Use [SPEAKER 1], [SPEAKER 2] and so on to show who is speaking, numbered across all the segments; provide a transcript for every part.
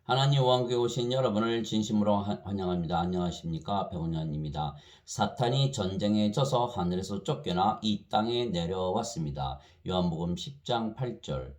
[SPEAKER 1] 하나님 왕국에 오신 여러분을 진심으로 환영합니다. 안녕하십니까? 백운현입니다. 사탄이 전쟁에 져서 하늘에서 쫓겨나 이 땅에 내려왔습니다. 요한복음 10장 8절.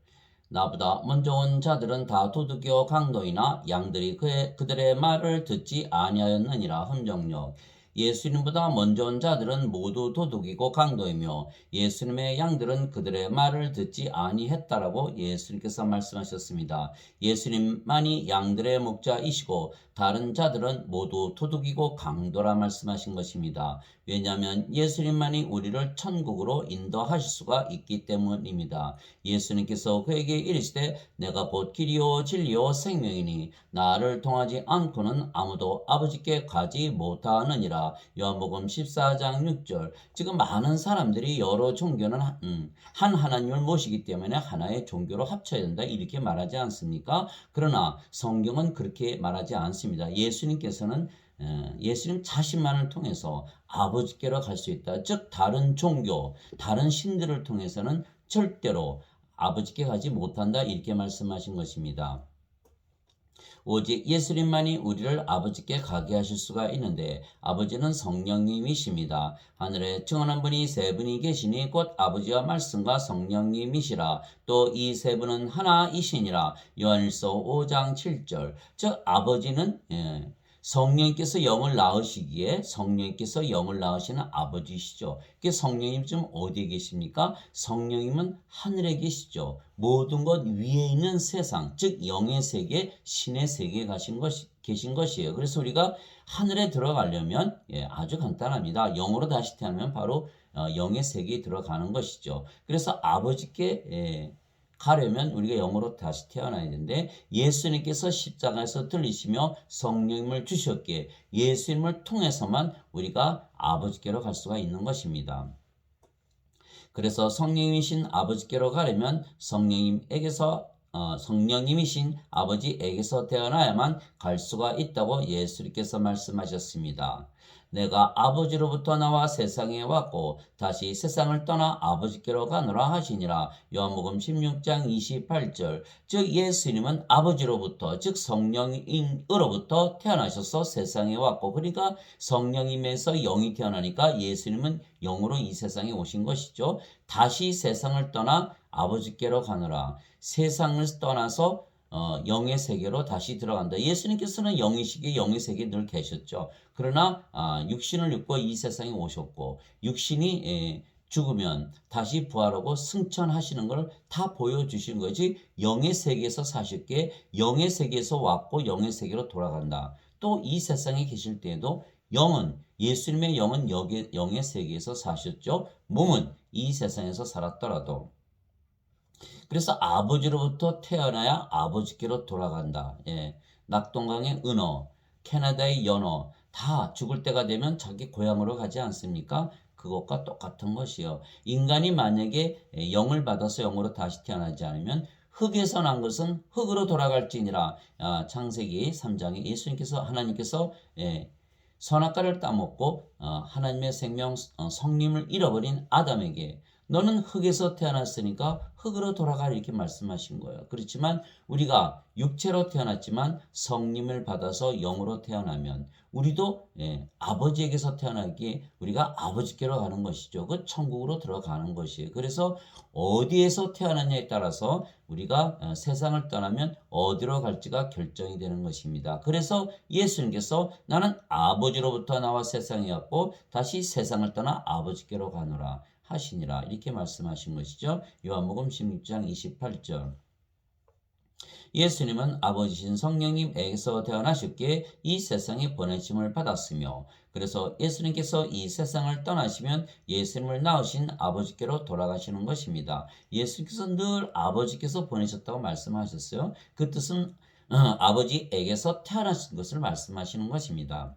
[SPEAKER 1] 나보다 먼저 온 자들은 다 도둑이요 강도이나 양들이 그들의 말을 듣지 아니하였느니라. 함정역. 예수님보다 먼저 온 자들은 모두 도둑이고 강도이며 예수님의 양들은 그들의 말을 듣지 아니했다라고 예수님께서 말씀하셨습니다. 예수님만이 양들의 목자이시고 다른 자들은 모두 도둑이고 강도라 말씀하신 것입니다. 왜냐하면 예수님만이 우리를 천국으로 인도하실 수가 있기 때문입니다. 예수님께서 그에게 이르시되 내가 곧 길이요 진리요 생명이니 나를 통하지 않고는 아무도 아버지께 가지 못하느니라. 요한복음 14장 6절. 지금 많은 사람들이 여러 종교는 한 하나님을 모시기 때문에 하나의 종교로 합쳐야 된다 이렇게 말하지 않습니까? 그러나 성경은 그렇게 말하지 않습니다. 예수님께서는 예수님 자신만을 통해서 아버지께로 갈 수 있다. 즉 다른 종교, 다른 신들을 통해서는 절대로 아버지께 가지 못한다 이렇게 말씀하신 것입니다. 오직 예수님만이 우리를 아버지께 가게 하실 수가 있는데 아버지는 성령님이십니다. 하늘에 증언한 분이 세 분이 계시니 곧 아버지와 말씀과 성령님이시라. 또 이 세 분은 하나이시니라. 요한일서 5장 7절. 즉 아버지는 성령님께서 영을 낳으시기에 성령님께서 영을 낳으시는 아버지시죠. 성령님 지금 어디에 계십니까? 성령님은 하늘에 계시죠. 모든 것 위에 있는 세상, 즉 영의 세계, 신의 세계에 계신 것이에요. 그래서 우리가 하늘에 들어가려면 아주 간단합니다. 영으로 다시 태어나면 바로 영의 세계에 들어가는 것이죠. 그래서 아버지께 가려면 우리가 영으로 다시 태어나야 되는데 예수님께서 십자가에서 들리시며 성령님을 주셨기에 예수님을 통해서만 우리가 아버지께로 갈 수가 있는 것입니다. 그래서 성령이신 아버지께로 가려면 성령님이신 아버지에게서 태어나야만 갈 수가 있다고 예수님께서 말씀하셨습니다. 내가 아버지로부터 나와 세상에 왔고 다시 세상을 떠나 아버지께로 가노라 하시니라. 요한복음 16장 28절. 즉 예수님은 아버지로부터 즉 성령으로부터 태어나셔서 세상에 왔고 그러니까 성령님에서 영이 태어나니까 예수님은 영으로 이 세상에 오신 것이죠. 다시 세상을 떠나 아버지께로 가노라. 세상을 떠나서 영의 세계로 다시 들어간다. 예수님께서는 영이시기에 영의 세계에 늘 계셨죠. 그러나 육신을 입고 이 세상에 오셨고 육신이 죽으면 다시 부활하고 승천하시는 걸 다 보여주신 거지. 영의 세계에서 사셨기에 영의 세계에서 왔고 영의 세계로 돌아간다. 또 이 세상에 계실 때에도 예수님의 영은 영의 세계에서 사셨죠. 몸은 이 세상에서 살았더라도. 그래서 아버지로부터 태어나야 아버지께로 돌아간다. 낙동강의 은어, 캐나다의 연어 다 죽을 때가 되면 자기 고향으로 가지 않습니까? 그것과 똑같은 것이요. 인간이 만약에 영을 받아서 영으로 다시 태어나지 않으면 흙에서 난 것은 흙으로 돌아갈지니라. 창세기 3장에 하나님께서 선악과를 따먹고 하나님의 생명 성림을 잃어버린 아담에게 너는 흙에서 태어났으니까 흙으로 돌아가 이렇게 말씀하신 거예요. 그렇지만 우리가 육체로 태어났지만 성림을 받아서 영으로 태어나면 우리도 아버지에게서 태어나기에 우리가 아버지께로 가는 것이죠. 그 천국으로 들어가는 것이에요. 그래서 어디에서 태어났냐에 따라서 우리가 세상을 떠나면 어디로 갈지가 결정이 되는 것입니다. 그래서 예수님께서 나는 아버지로부터 나와 세상에 왔고 다시 세상을 떠나 아버지께로 가노라 하시니라 이렇게 말씀하신 것이죠. 요한복음 16장 28절. 예수님은 아버지신 성령님에게서 태어나셨기에 이 세상에 보내심을 받았으며 그래서 예수님께서 이 세상을 떠나시면 예수님을 낳으신 아버지께로 돌아가시는 것입니다. 예수님께서 늘 아버지께서 보내셨다고 말씀하셨어요. 그 뜻은 아버지에게서 태어나신 것을 말씀하시는 것입니다.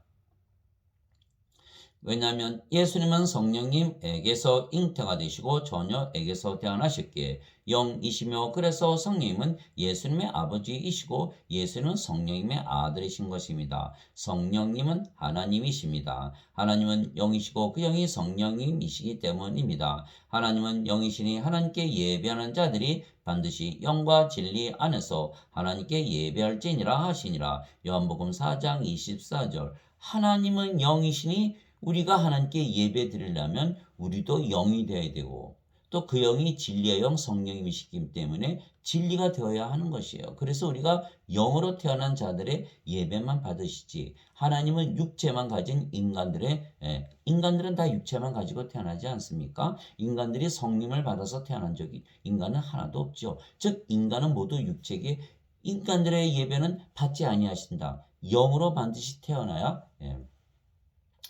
[SPEAKER 1] 왜냐하면 예수님은 성령님에게서 잉태가 되시고 처녀에게서 태어나셨기에 영이시며 그래서 성령님은 예수님의 아버지이시고 예수님은 성령님의 아들이신 것입니다. 성령님은 하나님이십니다. 하나님은 영이시고 그 영이 성령님이시기 때문입니다. 하나님은 영이시니 하나님께 예배하는 자들이 반드시 영과 진리 안에서 하나님께 예배할지니라 하시니라. 요한복음 4장 24절. 하나님은 영이시니 우리가 하나님께 예배 드리려면 우리도 영이 되어야 되고 또 그 영이 진리의 영 성령님이시기 때문에 진리가 되어야 하는 것이에요. 그래서 우리가 영으로 태어난 자들의 예배만 받으시지 하나님은 육체만 가진 인간들은 다 육체만 가지고 태어나지 않습니까? 인간들이 성령을 받아서 태어난 적이 인간은 하나도 없죠. 즉 인간은 모두 육체계 인간들의 예배는 받지 아니하신다. 영으로 반드시 태어나야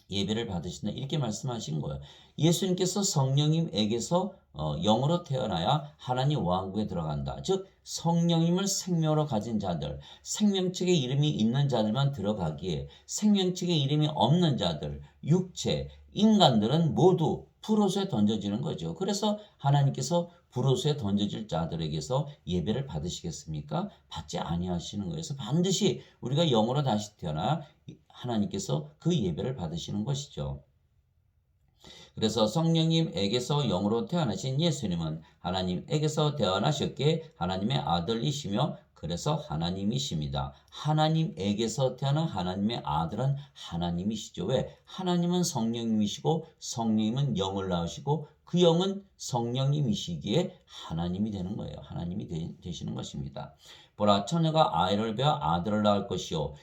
[SPEAKER 1] 예배를 받으신다. 이렇게 말씀하신 거예요. 예수님께서 성령님에게서 영으로 태어나야 하나님 왕국에 들어간다. 즉 성령님을 생명으로 가진 자들, 생명책에 이름이 있는 자들만 들어가기에 생명책에 이름이 없는 자들, 육체, 인간들은 모두 불호수에 던져지는 거죠. 그래서 하나님께서 불호수에 던져질 자들에게서 예배를 받으시겠습니까? 받지 아니하시는 거예요. 그래서 반드시 우리가 영으로 다시 태어나 하나님께서 그 예배를 받으시는 것이죠. 그래서 성령님에게서 영으로 태어나신 예수님은 하나님에게서 태어나셨기에 하나님의 아들이시며 그래서 하나님이십니다. 하나님에게서 태어난 하나님의 아들은 하나님이시죠. 왜? 하나님은 성령님이시고 성령님은 영을 낳으시고 그 영은 성령님이시기에 하나님이 되는 거예요. 하나님이 되시는 것입니다. 보라 처녀가 아이를 베어 아들을 낳을 것이요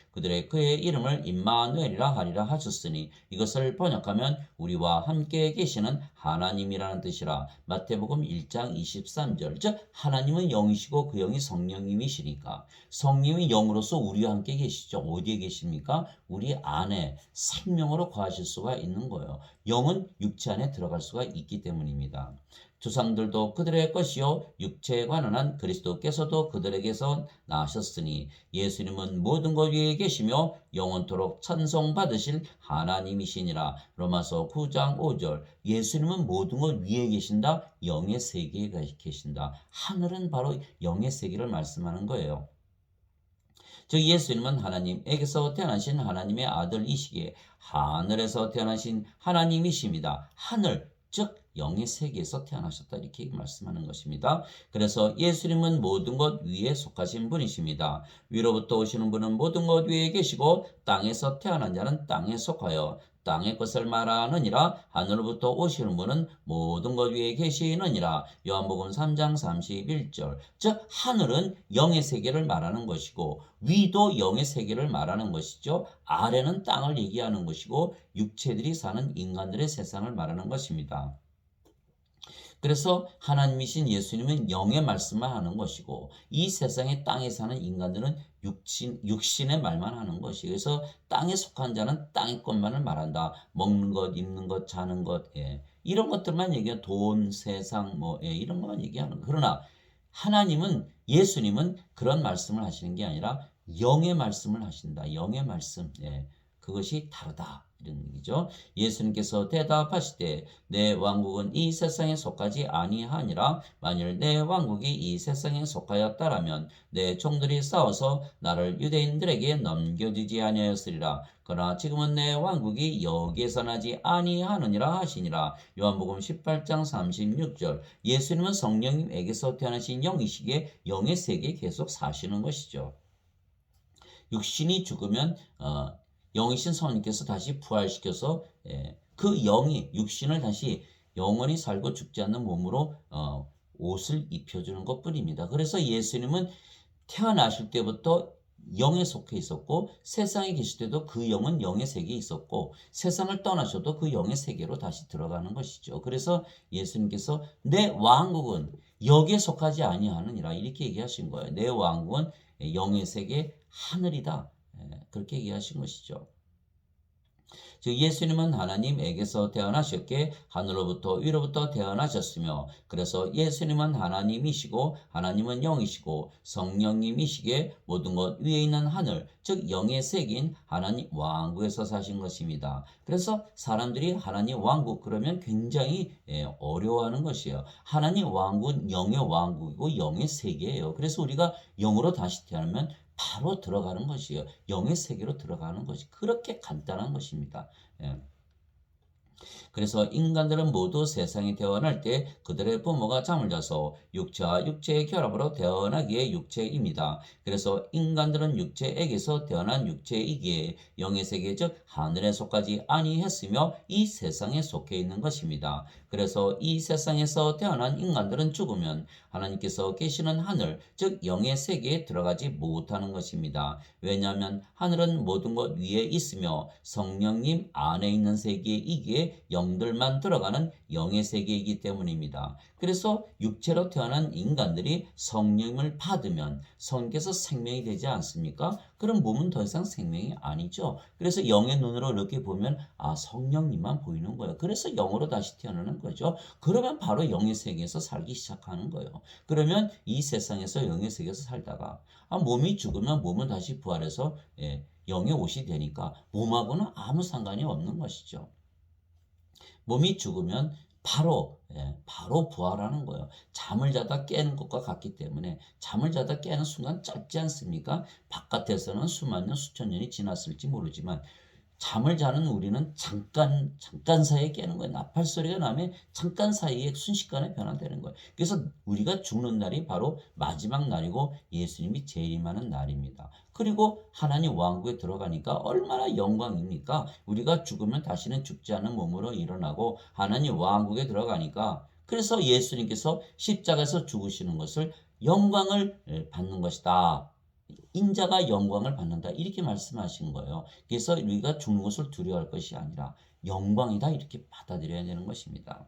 [SPEAKER 1] 그의 이름을 임마누엘이라 하리라 하셨으니 이것을 번역하면 우리와 함께 계시는 하나님이라는 뜻이라. 마태복음 1장 23절. 즉 하나님은 영이시고 그 영이 성령님이시니까 성령이 영으로서 우리와 함께 계시죠. 어디에 계십니까? 우리 안에 생명으로 거하실 수가 있는 거예요. 영은 육체 안에 들어갈 수가 있기 때문입니다. 조상들도 그들의 것이요 육체에 관한 한 그리스도께서도 그들에게서 나셨으니 예수님은 모든 것 위에 계시며 영원토록 찬송받으실 하나님이시니라. 로마서 9장 5절. 예수님은 모든 것 위에 계신다. 영의 세계에 계신다. 하늘은 바로 영의 세계를 말씀하는 거예요. 즉 예수님은 하나님에게서 태어나신 하나님의 아들이시기에 하늘에서 태어나신 하나님이십니다. 하늘 즉 영의 세계에서 태어나셨다 이렇게 말씀하는 것입니다. 그래서 예수님은 모든 것 위에 속하신 분이십니다. 위로부터 오시는 분은 모든 것 위에 계시고 땅에서 태어난 자는 땅에 속하여 땅의 것을 말하느니라. 하늘로부터 오시는 분은 모든 것 위에 계시느니라. 요한복음 3장 31절. 즉 하늘은 영의 세계를 말하는 것이고 위도 영의 세계를 말하는 것이죠. 아래는 땅을 얘기하는 것이고 육체들이 사는 인간들의 세상을 말하는 것입니다. 그래서 하나님이신 예수님은 영의 말씀만 하는 것이고 이 세상의 땅에 사는 인간들은 육신의 말만 하는 것이. 그래서 땅에 속한 자는 땅의 것만을 말한다. 먹는 것, 입는 것, 자는 것, 이런 것들만 얘기해. 돈, 세상, 이런 것만 얘기하는. 그러나 하나님은 예수님은 그런 말씀을 하시는 게 아니라 영의 말씀을 하신다. 영의 말씀. 그것이 다르다. 이런 얘기죠. 예수님께서 대답하시되 내 왕국은 이 세상에 속하지 아니하니라. 만일 내 왕국이 이 세상에 속하였다라면 내 종들이 싸워서 나를 유대인들에게 넘겨주지 아니하였으리라. 그러나 지금은 내 왕국이 여기에서 나지 아니하느니라 하시니라. 요한복음 18장 36절. 예수님은 성령님에게서 태어나신 영이시기에 영의 세계에 계속 사시는 것이죠. 육신이 죽으면 영이신 성령님께서 다시 부활시켜서 그 영이 육신을 다시 영원히 살고 죽지 않는 몸으로 옷을 입혀주는 것뿐입니다. 그래서 예수님은 태어나실 때부터 영에 속해 있었고 세상에 계실 때도 그 영은 영의 세계에 있었고 세상을 떠나셔도 그 영의 세계로 다시 들어가는 것이죠. 그래서 예수님께서 내 왕국은 여기에 속하지 아니하느니라 이렇게 얘기하신 거예요. 내 왕국은 영의 세계 하늘이다. 그렇게 얘기하신 것이죠. 즉 예수님은 하나님에게서 태어나셨기에 하늘로부터 위로부터 태어나셨으며 그래서 예수님은 하나님이시고 하나님은 영이시고 성령님이시기에 모든 것 위에 있는 하늘 즉 영의 세계인 하나님 왕국에서 사신 것입니다. 그래서 사람들이 하나님 왕국 그러면 굉장히 어려워하는 것이에요. 하나님 왕국은 영의 왕국이고 영의 세계예요. 그래서 우리가 영으로 다시 태어나면 바로 들어가는 것이에요. 영의 세계로 들어가는 것이 그렇게 간단한 것입니다. 예. 그래서 인간들은 모두 세상에 태어날 때 그들의 부모가 잠을 자서 육체와 육체의 결합으로 태어나기에 육체입니다. 그래서 인간들은 육체에게서 태어난 육체이기에 영의 세계 즉 하늘에 속하지 아니했으며 이 세상에 속해 있는 것입니다. 그래서 이 세상에서 태어난 인간들은 죽으면 하나님께서 계시는 하늘 즉 영의 세계에 들어가지 못하는 것입니다. 왜냐하면 하늘은 모든 것 위에 있으며 성령님 안에 있는 세계이기에 영들만 들어가는 영의 세계이기 때문입니다. 그래서 육체로 태어난 인간들이 성령을 받으면 성께서 생명이 되지 않습니까? 그럼 몸은 더 이상 생명이 아니죠. 그래서 영의 눈으로 이렇게 보면 성령님만 보이는 거예요. 그래서 영으로 다시 태어나는 거죠. 그러면 바로 영의 세계에서 살기 시작하는 거예요. 그러면 이 세상에서 영의 세계에서 살다가 몸이 죽으면 몸은 다시 부활해서 영의 옷이 되니까 몸하고는 아무 상관이 없는 것이죠. 몸이 죽으면 바로 부활하는 거예요. 잠을 자다 깨는 것과 같기 때문에 잠을 자다 깨는 순간 짧지 않습니까? 바깥에서는 수만 년, 수천 년이 지났을지 모르지만 잠을 자는 우리는 잠깐 사이에 깨는 거예요. 나팔 소리가 나면 잠깐 사이에 순식간에 변화되는 거예요. 그래서 우리가 죽는 날이 바로 마지막 날이고 예수님이 재림하는 날입니다. 그리고 하나님 왕국에 들어가니까 얼마나 영광입니까? 우리가 죽으면 다시는 죽지 않는 몸으로 일어나고 하나님 왕국에 들어가니까 그래서 예수님께서 십자가에서 죽으시는 것을 영광을 받는 것이다. 인자가 영광을 받는다 이렇게 말씀하시는 거예요. 그래서 우리가 죽는 것을 두려워할 것이 아니라 영광이다 이렇게 받아들여야 되는 것입니다.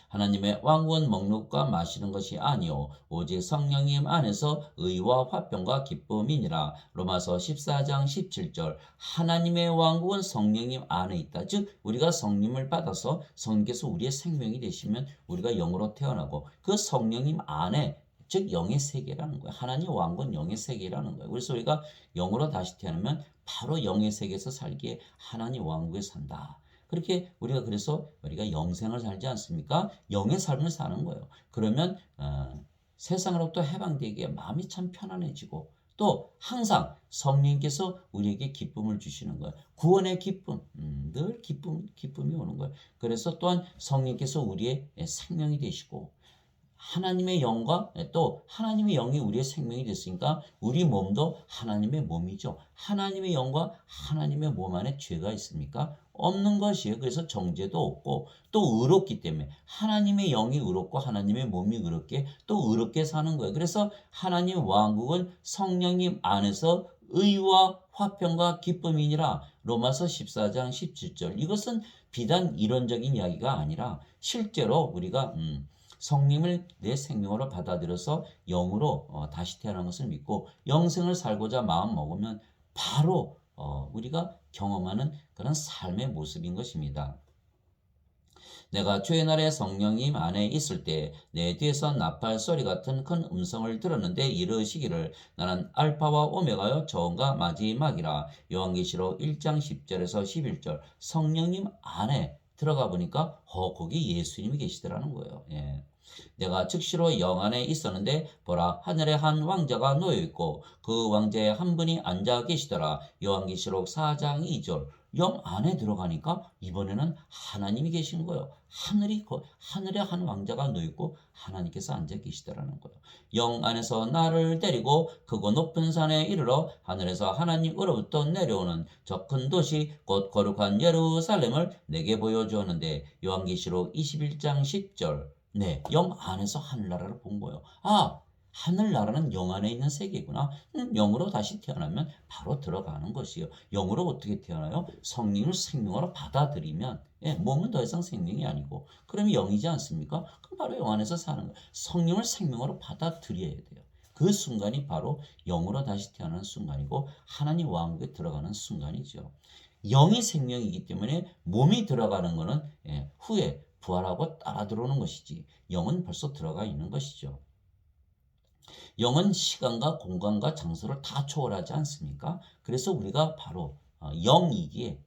[SPEAKER 1] 하나님의 왕국은 먹는 과 마시는 것이 아니요 오직 성령님 안에서 의와 화평과 기쁨이니라. 로마서 14장 17절 하나님의 왕국은 성령님 안에 있다. 즉 우리가 성령을 받아서 성령께서 우리의 생명이 되시면 우리가 영으로 태어나고 그 성령님 안에 즉 영의 세계라는 거예요. 하나님 왕국은 영의 세계라는 거예요. 그래서 우리가 영으로 다시 태어나면 바로 영의 세계에서 살기에 하나님 왕국에 산다. 그렇게 그래서 우리가 영생을 살지 않습니까? 영의 삶을 사는 거예요. 그러면 세상으로부터 해방되기에 마음이 참 편안해지고 또 항상 성령께서 우리에게 기쁨을 주시는 거예요. 구원의 기쁨, 늘 기쁨이 오는 거예요. 그래서 또한 성령께서 우리의 생명이 되시고 하나님의 영과 또 하나님의 영이 우리의 생명이 됐으니까 우리 몸도 하나님의 몸이죠. 하나님의 영과 하나님의 몸 안에 죄가 있습니까? 없는 것이에요. 그래서 정죄도 없고 또 의롭기 때문에 하나님의 영이 의롭고 하나님의 몸이 의롭게 또 의롭게 사는 거예요. 그래서 하나님 왕국은 성령님 안에서 의와 화평과 기쁨이니라. 로마서 14장 17절. 이것은 비단 이론적인 이야기가 아니라 실제로 우리가 성령을 내 생명으로 받아들여서 영으로 다시 태어난 것을 믿고 영생을 살고자 마음 먹으면 바로 우리가 경험하는 그런 삶의 모습인 것입니다. 내가 주의 날에 성령님 안에 있을 때 내 뒤에서 나팔 소리 같은 큰 음성을 들었는데 이르시기를 나는 알파와 오메가요 처음과 마지막이라. 요한계시록 1장 10절에서 11절 성령님 안에 들어가 보니까 거기 예수님이 계시더라는 거예요. 예. 내가 즉시로 영 안에 있었는데 보라 하늘에 한 왕자가 놓여 있고 그 왕자에 한 분이 앉아 계시더라. 요한계시록 4장 2절. 영 안에 들어가니까 이번에는 하나님이 계시는 거예요. 하늘에 한 왕자가 놓여 있고 하나님께서 앉아 계시더라는 거예요. 영 안에서 나를 데리고 크고 높은 산에 이르러 하늘에서 하나님으로부터 내려오는 저 큰 도시 곧 거룩한 예루살렘을 내게 보여주었는데 요한계시록 21장 10절. 네, 영 안에서 하늘나라를 본 거예요. 하늘나라는 영 안에 있는 세계구나. 영으로 다시 태어나면 바로 들어가는 것이에요. 영으로 어떻게 태어나요? 성령을 생명으로 받아들이면 몸은 더 이상 생명이 아니고 그러면 영이지 않습니까? 그럼 바로 영 안에서 사는 거예요. 성령을 생명으로 받아들여야 돼요. 그 순간이 바로 영으로 다시 태어나는 순간이고 하나님 왕국에 들어가는 순간이죠. 영이 생명이기 때문에 몸이 들어가는 거는 후에 부활하고 따라 들어오는 것이지 영은 벌써 들어가 있는 것이죠. 영은 시간과 공간과 장소를 다 초월하지 않습니까? 그래서 우리가 바로 영이기에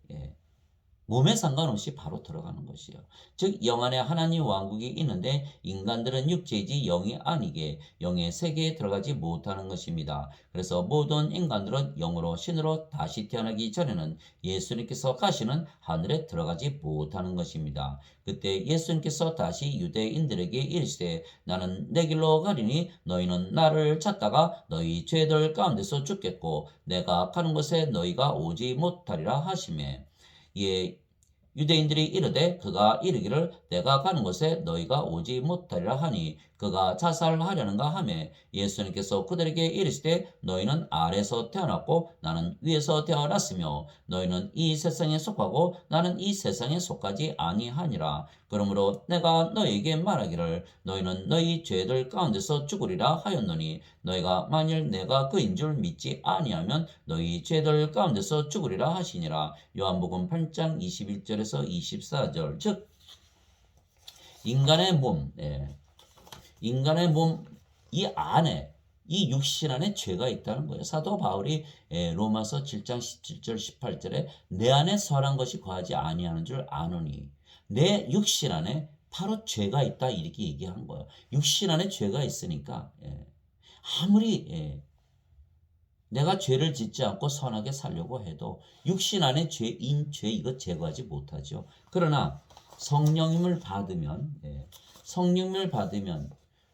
[SPEAKER 1] 몸에 상관없이 바로 들어가는 것이에요. 즉 영 안에 하나님 왕국이 있는데 인간들은 육체이지 영이 아니게 영의 세계에 들어가지 못하는 것입니다. 그래서 모든 인간들은 영으로 신으로 다시 태어나기 전에는 예수님께서 가시는 하늘에 들어가지 못하는 것입니다. 그때 예수님께서 다시 유대인들에게 이르시되 나는 내 길로 가리니 너희는 나를 찾다가 너희 죄들 가운데서 죽겠고 내가 가는 곳에 너희가 오지 못하리라 하시매 예, 유대인들이 이르되 그가 이르기를 내가 가는 곳에 너희가 오지 못하리라 하니 그가 자살하려는가 하매 예수님께서 그들에게 이르시되 너희는 아래서 태어났고 나는 위에서 태어났으며 너희는 이 세상에 속하고 나는 이 세상에 속하지 아니하니라. 그러므로 내가 너희에게 말하기를 너희는 너희 죄들 가운데서 죽으리라 하였노니 너희가 만일 내가 그인 줄 믿지 아니하면 너희 죄들 가운데서 죽으리라 하시니라. 요한복음 8장 21절에서 24절. 즉 인간의 몸 이 안에 이 육신 안에 죄가 있다는 거예요. 사도 바울이 로마서 7장 17절 18절에 내 안에 선한 것이 거하지 아니하는 줄 아노니 내 육신 안에 바로 죄가 있다 이렇게 얘기한 거예요. 육신 안에 죄가 있으니까 아무리 내가 죄를 짓지 않고 선하게 살려고 해도 육신 안에 죄 이거 제거하지 못하죠. 그러나 성령님을 받으면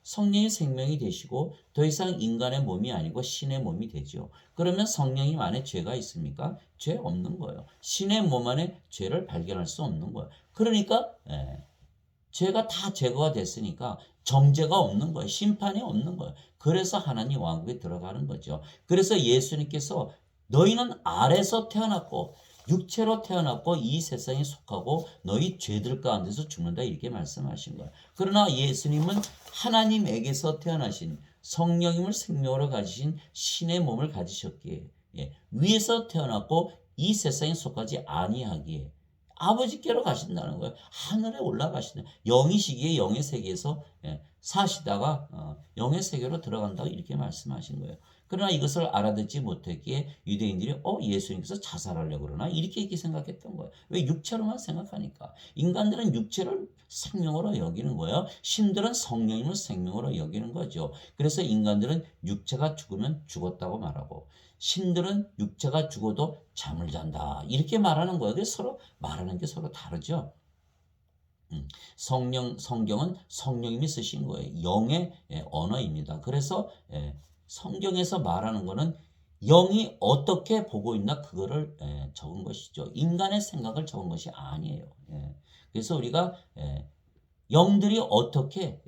[SPEAKER 1] 성령이 생명이 되시고 더 이상 인간의 몸이 아니고 신의 몸이 되죠. 그러면 성령님 안에 죄가 있습니까? 죄 없는 거예요. 신의 몸 안에 죄를 발견할 수 없는 거예요. 그러니까 죄가 다 제거가 됐으니까 정죄가 없는 거예요. 심판이 없는 거예요. 그래서 하나님 왕국에 들어가는 거죠. 그래서 예수님께서 너희는 아래서 태어났고 육체로 태어났고 이 세상에 속하고 너희 죄들 가운데서 죽는다 이렇게 말씀하신 거예요. 그러나 예수님은 하나님에게서 태어나신 성령님을 생명으로 가지신 신의 몸을 가지셨기에 위에서 태어났고 이 세상에 속하지 아니하기에 아버지께로 가신다는 거예요. 하늘에 올라가신다. 영이시기에 영의 세계에서 사시다가 영의 세계로 들어간다고 이렇게 말씀하신 거예요. 그러나 이것을 알아듣지 못했기에 유대인들이 예수님께서 자살하려고 그러나 이렇게 생각했던 거예요. 왜? 육체로만 생각하니까. 인간들은 육체를 생명으로 여기는 거예요. 신들은 성령님을 생명으로 여기는 거죠. 그래서 인간들은 육체가 죽으면 죽었다고 말하고 신들은 육체가 죽어도 잠을 잔다 이렇게 말하는 거예요. 그래서 서로 말하는 게 서로 다르죠. 성경은 성령님이 쓰신 거예요. 영의 언어입니다. 그래서 성경에서 말하는 거는 영이 어떻게 보고 있나 그거를 적은 것이죠. 인간의 생각을 적은 것이 아니에요. 그래서 우리가 영들이 어떻게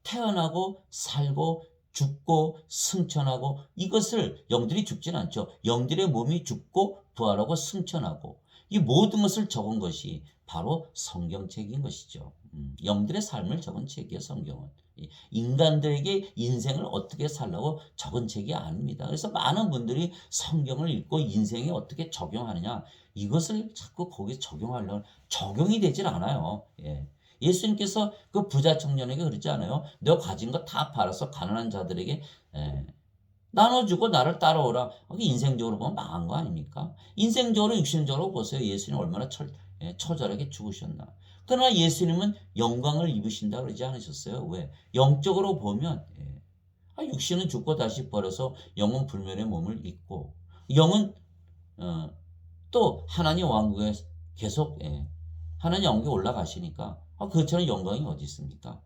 [SPEAKER 1] 태어나고 살고 죽고 승천하고 이것을 영들이 죽진 않죠. 영들의 몸이 죽고 부활하고 승천하고 이 모든 것을 적은 것이 바로 성경책인 것이죠. 영들의 삶을 적은 책이에요. 성경은. 인간들에게 인생을 어떻게 살라고 적은 책이 아닙니다. 그래서 많은 분들이 성경을 읽고 인생에 어떻게 적용하느냐 이것을 자꾸 거기에 적용하려면 적용이 되질 않아요. 예수님께서 그 부자 청년에게 그러지 않아요? 너 가진 거 다 팔아서 가난한 자들에게 나눠주고 나를 따라오라. 인생적으로 보면 망한 거 아닙니까? 인생적으로 육신적으로 보세요. 예수님 얼마나 처절하게 죽으셨나. 그러나 예수님은 영광을 입으신다 그러지 않으셨어요? 왜? 영적으로 보면 육신은 죽고 다시 버려서 영은 불멸의 몸을 입고 영은 또 하나님 왕국에 계속 하나님 왕국에 올라가시니까 그처럼 영광이 어디 있습니까?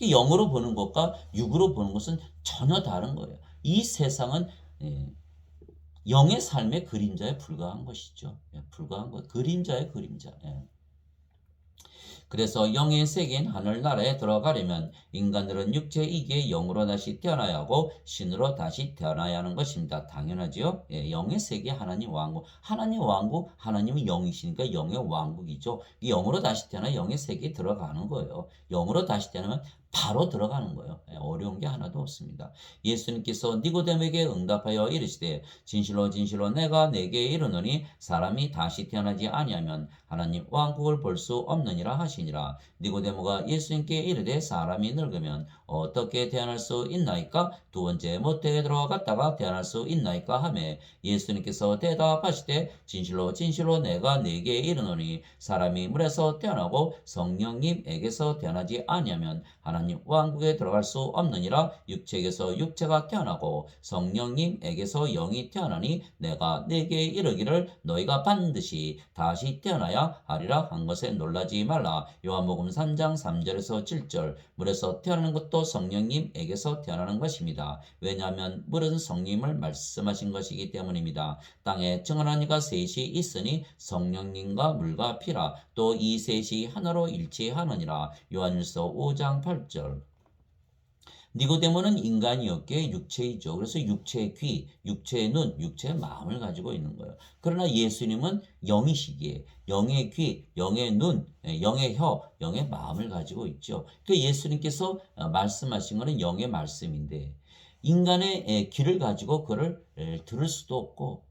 [SPEAKER 1] 영으로 보는 것과 육으로 보는 것은 전혀 다른 거예요. 이 세상은 영의 삶의 그림자에 불과한 것이죠. 불과한 것, 그림자의 그림자. 그래서 영의 세계인 하늘나라에 들어가려면 인간들은 육체이기에 영으로 다시 태어나야 하고 신으로 다시 태어나야 하는 것입니다. 당연하지요. 예, 영의 세계 하나님 왕국. 하나님 왕국, 하나님은 영이시니까 영의 왕국이죠. 이 영으로 다시 태어나 영의 세계에 들어가는 거예요. 영으로 다시 태어나면 바로 들어가는 거예요. 예, 어려운 게 하나도 없습니다. 예수님께서 니고데모에게 응답하여 이르시되 진실로 진실로 내가 네게 이르노니 사람이 다시 태어나지 아니하면 하나님 왕국을 볼 수 없느니라 하시니라. 니고데모가 예수님께 이르되 사람이 늙으면 어떻게 태어날 수 있나이까? 두 번째 모태에 들어갔다가 태어날 수 있나이까 하매 예수님께서 대답하시되 진실로 진실로 내가 네게 이르노니 사람이 물에서 태어나고 성령님에게서 태어나지 아니하면 하나님 왕국에 들어갈 수 없느니라. 육체에게서 육체가 태어나고 성령님에게서 영이 태어나니 내가 네게 이르기를 너희가 반드시 다시 태어나야 하리라 한 것에 놀라지 말라. 요한복음 3장 3절에서 7절. 물에서 태어나는 것도 성령님에게서 태어나는 것입니다. 왜냐하면 물은 성령님을 말씀하신 것이기 때문입니다. 땅에 정한 이가 셋이 있으니 성령님과 물과 피라. 또 이 셋이 하나로 일치하느니라. 요한일서 5장 8절. 니고데모는 인간이었기에 육체이죠. 그래서 육체의 귀, 육체의 눈, 육체의 마음을 가지고 있는 거예요. 그러나 예수님은 영이시기에 영의 귀, 영의 눈, 영의 혀, 영의 마음을 가지고 있죠. 그 예수님께서 말씀하신 것은 영의 말씀인데 인간의 귀를 가지고 그를 들을 수도 없고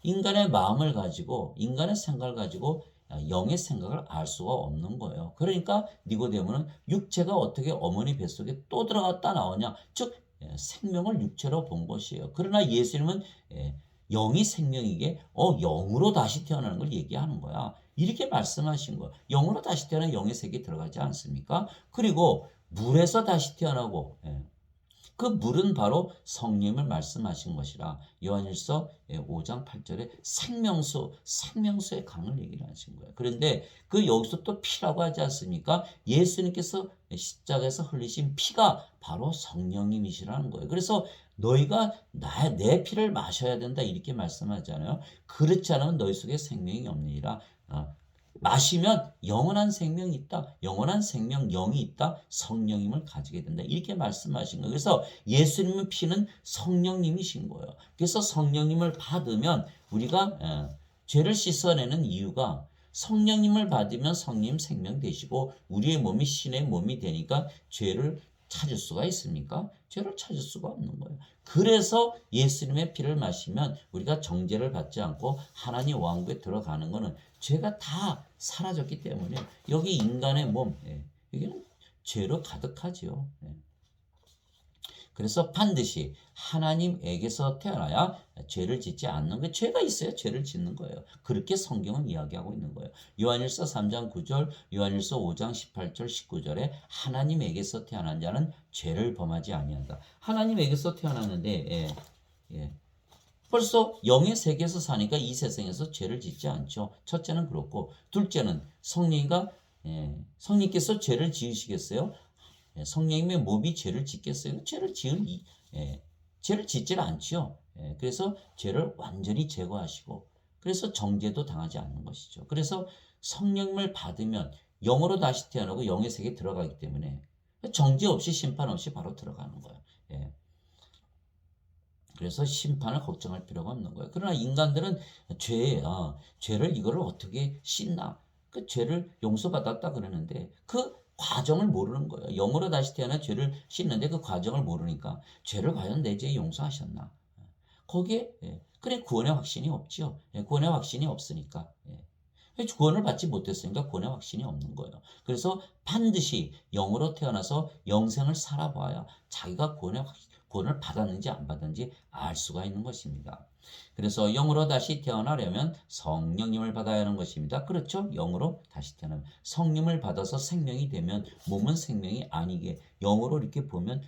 [SPEAKER 1] 인간의 마음을 가지고 인간의 생각을 가지고 영의 생각을 알 수가 없는 거예요. 그러니까 니고데모는 육체가 어떻게 어머니 뱃속에 또 들어갔다 나오냐. 즉 생명을 육체로 본 것이에요. 그러나 예수님은 영이 생명이게 영으로 다시 태어나는 걸 얘기하는 거야. 이렇게 말씀하신 거예요. 영으로 다시 태어나 영의 세계에 들어가지 않습니까? 그리고 물에서 다시 태어나고 그 물은 바로 성령을 말씀하신 것이라. 요한일서 5장 8절에 생명수의 강을 얘기를 하신 거예요. 그런데 그 여기서 또 피라고 하지 않습니까? 예수님께서 십자가에서 흘리신 피가 바로 성령님이시라는 거예요. 그래서 너희가 내 피를 마셔야 된다 이렇게 말씀하잖아요. 그렇지 않으면 너희 속에 생명이 없느니라. 마시면 영원한 생명이 있다. 영원한 생명 영이 있다. 성령님을 가지게 된다. 이렇게 말씀하신 거예요. 그래서 예수님의 피는 성령님이신 거예요. 그래서 성령님을 받으면 우리가 죄를 씻어내는 이유가 성령님을 받으면 성령 생명 되시고 우리의 몸이 신의 몸이 되니까 죄를 찾을 수가 있습니까? 죄를 찾을 수가 없는 거예요. 그래서 예수님의 피를 마시면 우리가 정죄를 받지 않고 하나님 왕국에 들어가는 것은 죄가 다 사라졌기 때문에 여기 인간의 몸, 여기는 죄로 가득하지요. 그래서 반드시 하나님에게서 태어나야 죄를 짓지 않는 거예요. 죄가 있어야 죄를 짓는 거예요. 그렇게 성경은 이야기하고 있는 거예요. 요한일서 3장 9절, 요한일서 5장 18절, 19절에 하나님에게서 태어난 자는 죄를 범하지 아니한다. 하나님에게서 태어났는데 벌써 영의 세계에서 사니까 이 세상에서 죄를 짓지 않죠. 첫째는 그렇고 둘째는 성령께서 죄를 지으시겠어요? 성령님의 몸이 죄를 짓겠어요? 죄를 짓질 않죠. 그래서 죄를 완전히 제거하시고 그래서 정죄도 당하지 않는 것이죠. 그래서 성령을 받으면 영으로 다시 태어나고 영의 세계에 들어가기 때문에 정죄 없이 심판 없이 바로 들어가는 거예요. 그래서 심판을 걱정할 필요가 없는 거예요. 그러나 인간들은 죄를 이거를 어떻게 씻나? 그 죄를 용서받았다 그러는데 그 과정을 모르는 거예요. 영으로 다시 태어나 죄를 씻는데 그 과정을 모르니까 죄를 과연 내 죄에 용서하셨나? 거기에 그래 구원의 확신이 없죠. 구원의 확신이 없으니까 구원을 받지 못했으니까 구원의 확신이 없는 거예요. 그래서 반드시 영으로 태어나서 영생을 살아봐야 자기가 구원을 받았는지 안 받았는지 알 수가 있는 것입니다. 그래서 영으로 다시 태어나려면 성령님을 받아야 하는 것입니다. 그렇죠? 영으로 다시 태어나면 성령을 받아서 생명이 되면 몸은 생명이 아니게 영으로 이렇게 보면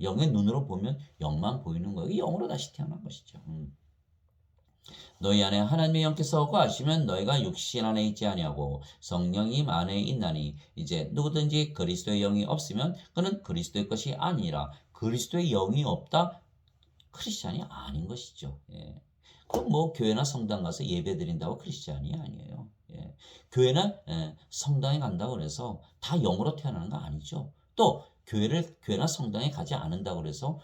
[SPEAKER 1] 영의 눈으로 보면 영만 보이는 거예요. 영으로 다시 태어난 것이죠. 너희 안에 하나님의 영께서 거하시면 너희가 육신 안에 있지 아니하고 성령님 안에 있나니 이제 누구든지 그리스도의 영이 없으면 그는 그리스도의 것이 아니라 그리스도의 영이 없다 크리스찬이 아닌 것이죠. 그럼 뭐 교회나 성당 가서 예배 드린다고 크리스찬이 아니에요. 예. 교회나 성당에 간다고 그래서 다 영으로 태어나는 거 아니죠. 또 교회나 성당에 가지 않는다고 그래서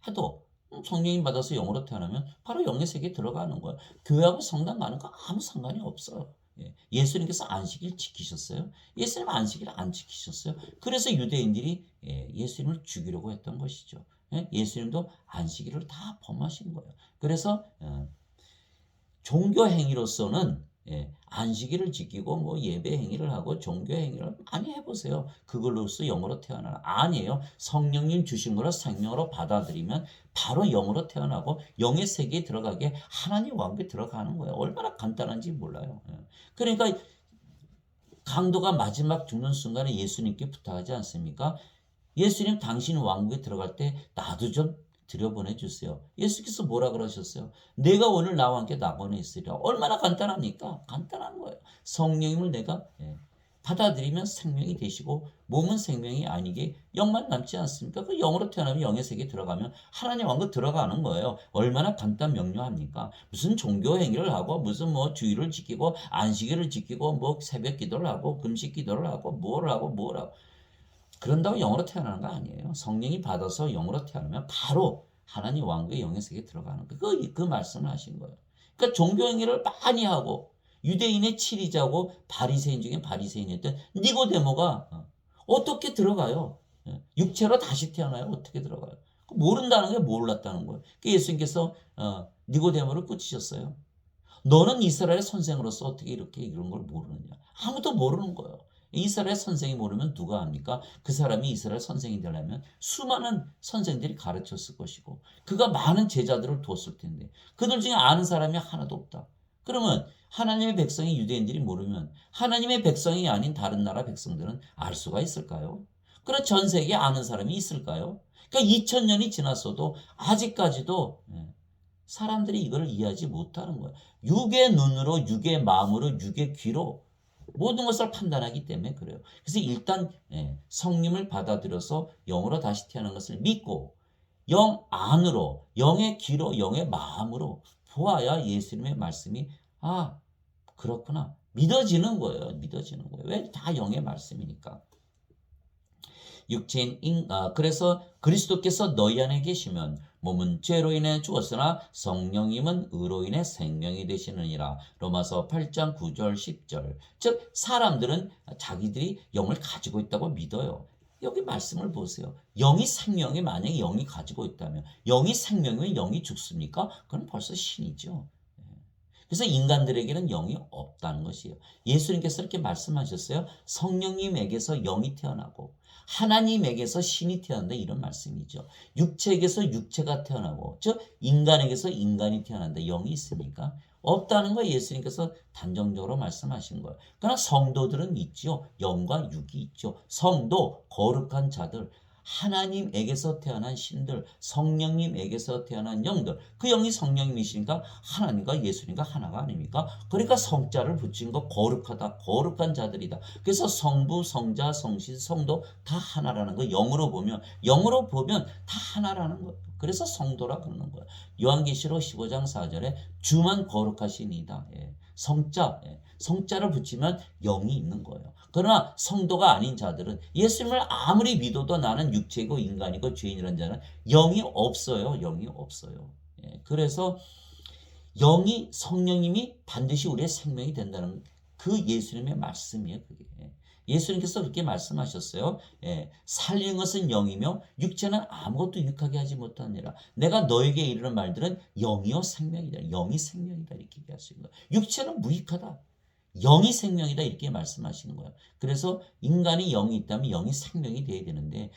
[SPEAKER 1] 해도 성령님 받아서 영으로 태어나면 바로 영의 세계에 들어가는 거예요. 교회하고 성당 가는 거 아무 상관이 없어요. 예. 예수님께서 안식일 지키셨어요? 예수님 안식일 안 지키셨어요? 그래서 유대인들이 예수님을 죽이려고 했던 것이죠. 예수님도 안식일을 다 범하신 거예요. 그래서 종교 행위로서는 안식일을 지키고 뭐 예배 행위를 하고 종교 행위를 많이 해보세요. 그걸로써 영으로 태어나는 아니에요. 성령님 주신 거를 생명으로 받아들이면 바로 영으로 태어나고 영의 세계에 들어가게 하나님 왕국에 들어가는 거예요. 얼마나 간단한지 몰라요. 그러니까 강도가 마지막 죽는 순간에 예수님께 부탁하지 않습니까? 예수님 당신 왕국에 들어갈 때 나도 좀 들여보내 주세요. 예수께서 뭐라 그러셨어요? 내가 오늘 나와 함께 낙원에 있으리라. 얼마나 간단합니까? 간단한 거예요. 성령님을 내가 받아들이면 생명이 되시고 몸은 생명이 아니게 영만 남지 않습니까? 그 영으로 태어나면 영의 세계에 들어가면 하나님 왕국 들어가는 거예요. 얼마나 간단 명료합니까? 무슨 종교 행위를 하고 무슨 뭐 주일을 지키고 안식일을 지키고 뭐 새벽 기도를 하고 금식 기도를 하고 뭘 하고 그런다고 영으로 태어나는 거 아니에요. 성령이 받아서 영으로 태어나면 바로 하나님 왕국의 영의 세계에 들어가는 거예요. 그 말씀을 하신 거예요. 그러니까 종교 행위를 많이 하고 유대인의 치리자고 바리새인 중에 바리새인이었던 니고데모가 어떻게 들어가요? 육체로 다시 태어나요? 어떻게 들어가요? 모른다는 게 몰랐다는 거예요. 예수님께서 니고데모를 꾸짖으셨어요. 너는 이스라엘 선생으로서 어떻게 이렇게 이런 걸 모르느냐? 아무도 모르는 거예요. 이스라엘 선생이 모르면 누가 합니까? 그 사람이 이스라엘 선생이 되려면 수많은 선생들이 가르쳤을 것이고 그가 많은 제자들을 뒀을 텐데 그들 중에 아는 사람이 하나도 없다. 그러면 하나님의 백성이 유대인들이 모르면 하나님의 백성이 아닌 다른 나라 백성들은 알 수가 있을까요? 그런 전 세계에 아는 사람이 있을까요? 그러니까 2000년이 지났어도 아직까지도 사람들이 이걸 이해하지 못하는 거예요. 육의 눈으로, 육의 마음으로, 육의 귀로 모든 것을 판단하기 때문에 그래요. 그래서 일단 성령을 받아들여서 영으로 다시 태어난 것을 믿고 영 안으로, 영의 귀로, 영의 마음으로 보아야 예수님의 말씀이 그렇구나. 믿어지는 거예요. 믿어지는 거예요. 왜? 다 영의 말씀이니까. 그래서 그리스도께서 너희 안에 계시면 몸은 죄로 인해 죽었으나 성령님은 의로 인해 생명이 되시느니라. 로마서 8장 9절 10절. 즉 사람들은 자기들이 영을 가지고 있다고 믿어요. 여기 말씀을 보세요. 영이 생명이 만약에 영이 가지고 있다면 영이 생명이면 영이 죽습니까? 그건 벌써 신이죠. 그래서 인간들에게는 영이 없다는 것이에요. 예수님께서 이렇게 말씀하셨어요. 성령님에게서 영이 태어나고 하나님에게서 신이 태어난다 이런 말씀이죠. 육체에게서 육체가 태어나고 즉 인간에게서 인간이 태어난다. 영이 있습니까? 없다는 거 예수님께서 단정적으로 말씀하신 거예요. 그러나 성도들은 있죠. 영과 육이 있죠. 성도, 거룩한 자들, 하나님에게서 태어난 신들, 성령님에게서 태어난 영들, 그 영이 성령님이시니까 하나님과 예수님과 하나가 아닙니까? 그러니까 성자를 붙인 거 거룩하다, 거룩한 자들이다. 그래서 성부, 성자, 성신, 성도 다 하나라는 거 영으로 보면 다 하나라는 거예요. 그래서 성도라 그러는 거예요. 요한계시록 15장 4절에 주만 거룩하시니이다. 성자를 붙이면 영이 있는 거예요. 그러나 성도가 아닌 자들은 예수님을 아무리 믿어도 나는 육체이고 인간이고 죄인이라는 자는 영이 없어요. 영이 없어요. 그래서 성령님이 반드시 우리의 생명이 된다는 그 예수님의 말씀이에요. 그게. 예수님께서 그렇게 말씀하셨어요. 살리는 것은 영이며 육체는 아무것도 유익하게 하지 못하니라. 내가 너에게 이르는 말들은 영이요 생명이다. 영이 생명이다. 이렇게 얘기하시는 거예요. 육체는 무익하다. 영이 생명이다 이렇게 말씀하시는 거예요. 그래서 인간이 영이 있다면 영이 생명이 돼야 되는데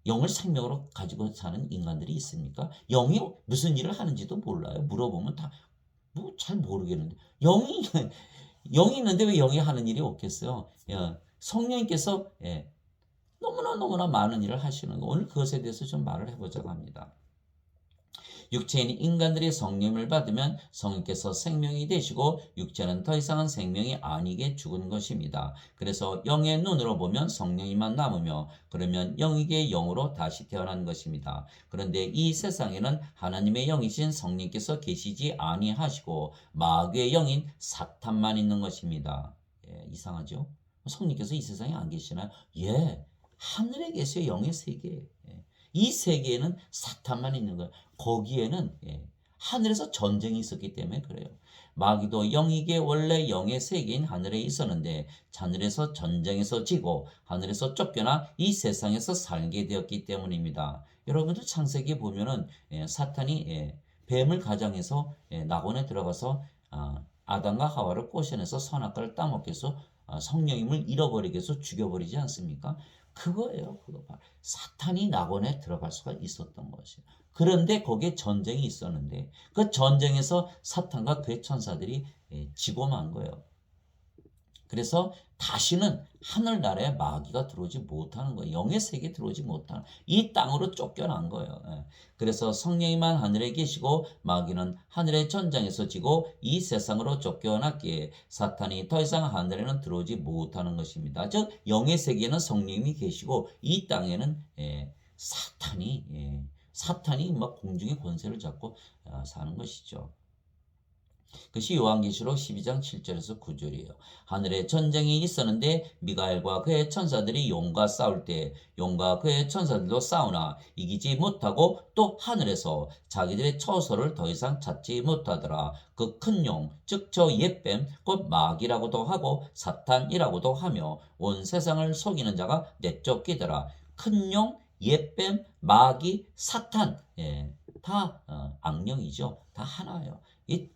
[SPEAKER 1] 영을 생명으로 가지고 사는 인간들이 있습니까? 영이 무슨 일을 하는지도 몰라요. 물어보면 다 뭐 잘 모르겠는데 영이 있는데 왜 영이 하는 일이 없겠어요? 성령님께서 너무나 많은 일을 하시는 거. 오늘 그것에 대해서 좀 말을 해보자고 합니다. 육체인 인간들이 성령을 받으면 성령께서 생명이 되시고 육체는 더 이상은 생명이 아니게 죽은 것입니다. 그래서 영의 눈으로 보면 성령이만 남으며 그러면 영이게 영으로 다시 태어난 것입니다. 그런데 이 세상에는 하나님의 영이신 성령께서 계시지 아니하시고 마귀의 영인 사탄만 있는 것입니다. 예, 이상하죠? 성령께서 이 세상에 안 계시나요? 예, 하늘에 계세요. 영의 세계. 예. 이 세계에는 사탄만 있는 거예요. 거기에는 하늘에서 전쟁이 있었기 때문에 그래요. 마귀도 영이게 원래 영의 세계인 하늘에 있었는데 하늘에서 전쟁에서 지고 하늘에서 쫓겨나 이 세상에서 살게 되었기 때문입니다. 여러분들 창세기 보면은 사탄이 뱀을 가장해서 낙원에 들어가서 아담과 하와를 꼬셔내서 선악과를 따먹게 해서 성령임을 잃어버리게 해서 죽여버리지 않습니까? 그거예요. 그거 봐. 사탄이 낙원에 들어갈 수가 있었던 것이에요. 그런데 거기에 전쟁이 있었는데 그 전쟁에서 사탄과 그의 천사들이 지고 만 거예요. 그래서 다시는 하늘나라에 마귀가 들어오지 못하는 거예요. 영의 세계에 들어오지 못하는 이 땅으로 쫓겨난 거예요. 그래서 성령이만 하늘에 계시고 마귀는 하늘의 전장에서 지고 이 세상으로 쫓겨났기에 사탄이 더 이상 하늘에는 들어오지 못하는 것입니다. 즉 영의 세계에는 성령이 계시고 이 땅에는 사탄이 막 공중의 권세를 잡고 사는 것이죠. 그것이 요한계시록 12장 7절에서 9절이에요. 하늘에 전쟁이 있었는데 미가엘과 그의 천사들이 용과 싸울 때 용과 그의 천사들도 싸우나 이기지 못하고 또 하늘에서 자기들의 처소를 더 이상 찾지 못하더라. 그 큰 용, 즉 저 옛뱀, 곧 마귀라고도 하고 사탄이라고도 하며 온 세상을 속이는 자가 내쫓기더라. 큰 용, 옛뱀, 마귀, 사탄, 다 악령이죠. 다 하나예요. 이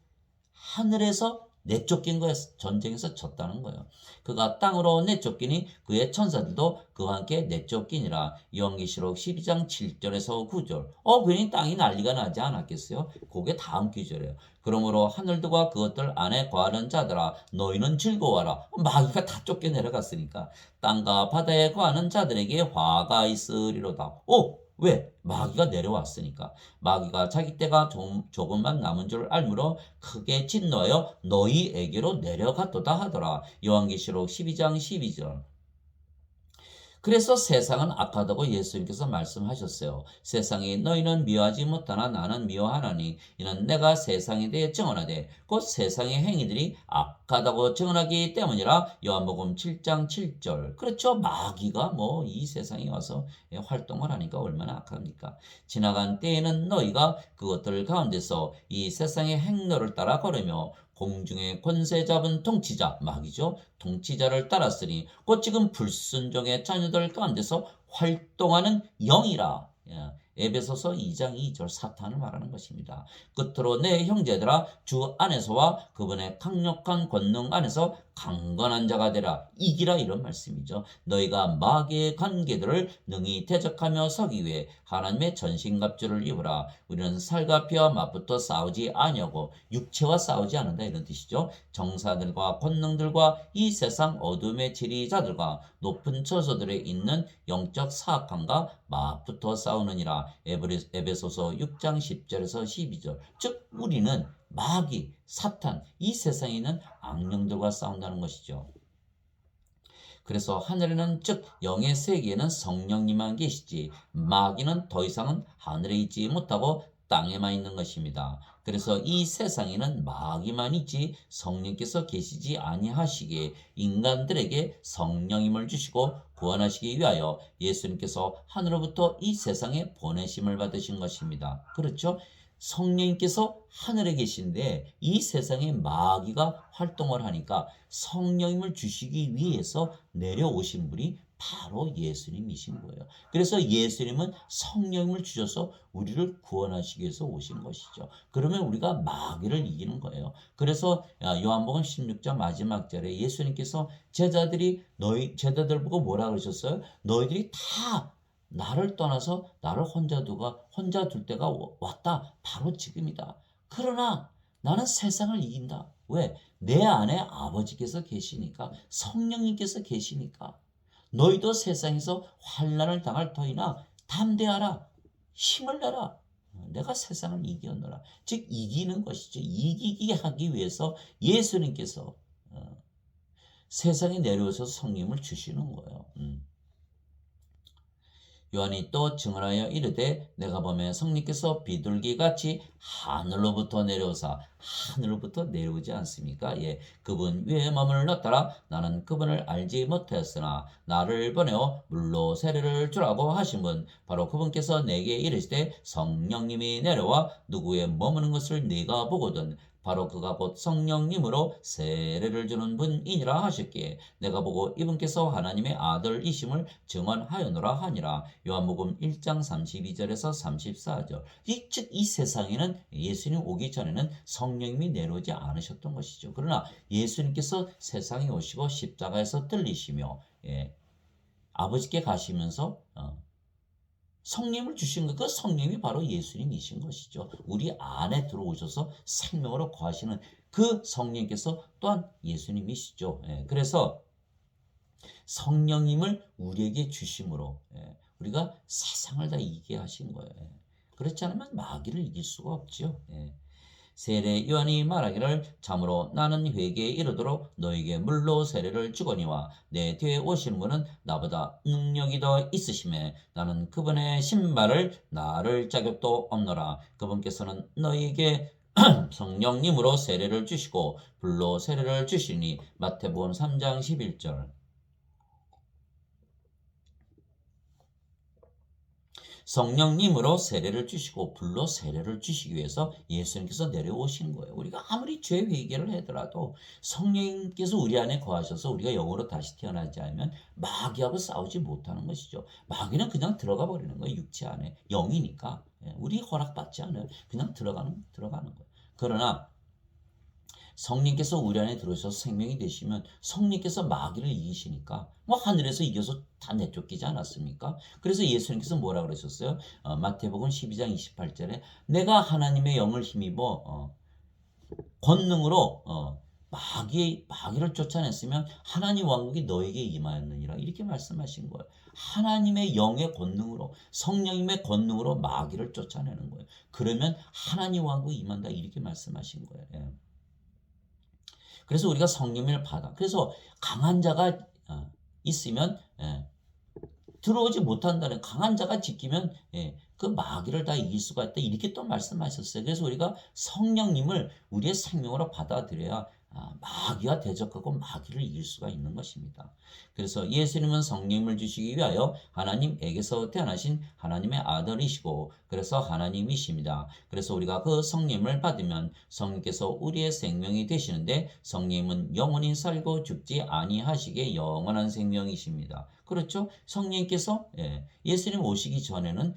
[SPEAKER 1] 하늘에서 내쫓긴 거예요. 전쟁에서 졌다는 거예요. 그가 땅으로 내쫓기니 그의 천사들도 그와 함께 내쫓기니라. 요한계시록 12장 7절에서 9절. 괜히 땅이 난리가 나지 않았겠어요? 그게 다음 구절이에요. 그러므로 하늘들과 그것들 안에 거하는 자들아 너희는 즐거워하라. 마귀가 다 쫓겨 내려갔으니까. 땅과 바다에 거하는 자들에게 화가 있으리로다. 왜? 마귀가 내려왔으니까. 마귀가 자기 때가 조금만 남은 줄 알므로 크게 진노하여 너희에게로 내려갔도다 하더라. 요한계시록 12장 12절. 그래서 세상은 악하다고 예수님께서 말씀하셨어요. 세상이 너희는 미워하지 못하나 나는 미워하나니 이는 내가 세상에 대해 증언하되 곧 세상의 행위들이 악하다고 증언하기 때문이라. 요한복음 7장 7절. 그렇죠. 마귀가 이 세상에 와서 활동을 하니까 얼마나 악합니까? 지나간 때에는 너희가 그것들 가운데서 이 세상의 행로를 따라 걸으며 공중의 권세 잡은 통치자 마귀죠. 통치자를 따랐으니 곧 지금 불순종의 자녀들 가운데서 활동하는 영이라. 에베소서 2장 2절 사탄을 말하는 것입니다. 끝으로 내 형제들아 주 안에서와 그분의 강력한 권능 안에서 강건한 자가 되라. 이기라 이런 말씀이죠. 너희가 마귀의 관계들을 능히 대적하며 서기 위해 하나님의 전신갑주를 입으라. 우리는 살과 피와 맞붙어 싸우지 아니하고 육체와 싸우지 않는다 이런 뜻이죠. 정사들과 권능들과 이 세상 어둠의 지리자들과 높은 처소들에 있는 영적 사악함과 맞붙어 싸우느니라. 에베소서 6장 10절에서 12절. 즉 우리는 마귀, 사탄, 이 세상에 있는 악령들과 싸운다는 것이죠. 그래서 하늘에는 즉 영의 세계에는 성령님만 계시지 마귀는 더 이상은 하늘에 있지 못하고 땅에만 있는 것입니다. 그래서 이 세상에는 마귀만 있지 성령께서 계시지 아니하시기에 인간들에게 성령임을 주시고 구원하시기 위하여 예수님께서 하늘로부터 이 세상에 보내심을 받으신 것입니다. 그렇죠? 성령님께서 하늘에 계신데 이 세상에 마귀가 활동을 하니까 성령님을 주시기 위해서 내려오신 분이 바로 예수님이신 거예요. 그래서 예수님은 성령님을 주셔서 우리를 구원하시기 위해서 오신 것이죠. 그러면 우리가 마귀를 이기는 거예요. 그래서 요한복음 16장 마지막 절에 예수님께서 제자들 보고 뭐라 그러셨어요? 너희들이 다 나를 떠나서 나를 혼자 둘 때가 왔다. 바로 지금이다. 그러나 나는 세상을 이긴다. 왜? 내 안에 아버지께서 계시니까, 성령님께서 계시니까. 너희도 세상에서 환난을 당할 터이나 담대하라. 힘을 내라. 내가 세상을 이겼노라. 즉 이기는 것이죠. 이기게 하기 위해서 예수님께서 세상에 내려오셔서 성령을 주시는 거예요. 요한이 또 증언하여 이르되 내가 보면 성령께서 비둘기같이 하늘로부터 내려오지 않습니까? 예, 그분 위에 머물렀더라. 나는 그분을 알지 못하였으나 나를 보내어 물로 세례를 주라고 하신 분 바로 그분께서 내게 이르시되 성령님이 내려와 누구의 머무는 것을 네가 보거든 바로 그가 곧 성령님으로 세례를 주는 분이니라 하셨기에 내가 보고 이분께서 하나님의 아들이심을 증언하였노라 하니라. 요한복음 1장 32절에서 34절. 즉 이 세상에는 예수님 오기 전에는 성령님이 내려오지 않으셨던 것이죠. 그러나 예수님께서 세상에 오시고 십자가에서 들리시며 아버지께 가시면서 성령을 주신 것, 그 성령이 바로 예수님이신 것이죠. 우리 안에 들어오셔서 생명으로 거하시는 그 성령께서 또한 예수님이시죠. 그래서 성령님을 우리에게 주심으로 우리가 세상을 다 이기게 하신 거예요. 그렇지 않으면 마귀를 이길 수가 없죠. 세례 요한이 말하기를 참으로 나는 회개에 이르도록 너에게 물로 세례를 주거니와 내 뒤에 오시는 분은 나보다 능력이 더 있으심에 나는 그분의 신발을 나를 자격도 없노라. 그분께서는 너에게 성령님으로 세례를 주시고 불로 세례를 주시니 마태복음 3장 11절. 성령님으로 세례를 주시고 불로 세례를 주시기 위해서 예수님께서 내려오신 거예요. 우리가 아무리 죄 회개를 하더라도 성령님께서 우리 안에 거하셔서 우리가 영으로 다시 태어나지 않으면 마귀하고 싸우지 못하는 것이죠. 마귀는 그냥 들어가 버리는 거예요. 육체 안에. 영이니까. 우리 허락받지 않아요. 그냥 들어가는 거예요. 그러나 성령께서 우리 안에 들어오셔서 생명이 되시면 성령께서 마귀를 이기시니까 뭐 하늘에서 이겨서 다 내쫓기지 않았습니까? 그래서 예수님께서 뭐라 그러셨어요? 마태복음 12장 28절에 내가 하나님의 영을 힘입어 권능으로 마귀를 쫓아냈으면 하나님 왕국이 너에게 임하였느니라 이렇게 말씀하신 거예요. 하나님의 영의 권능으로 성령님의 권능으로 마귀를 쫓아내는 거예요. 그러면 하나님 왕국이 임한다 이렇게 말씀하신 거예요. 그래서 우리가 성령을 받아. 그래서 강한 자가 있으면 들어오지 못한다는 강한 자가 지키면 그 마귀를 다 이길 수가 있다. 이렇게 또 말씀하셨어요. 그래서 우리가 성령님을 우리의 생명으로 받아들여야 마귀와 대적하고 마귀를 이길 수가 있는 것입니다. 그래서 예수님은 성령님을 주시기 위하여 하나님에게서 태어나신 하나님의 아들이시고 그래서 하나님이십니다. 그래서 우리가 그 성령님을 받으면 성령께서 우리의 생명이 되시는데 성령님은 영원히 살고 죽지 아니하시게 영원한 생명이십니다. 그렇죠? 성령님께서 예수님 오시기 전에는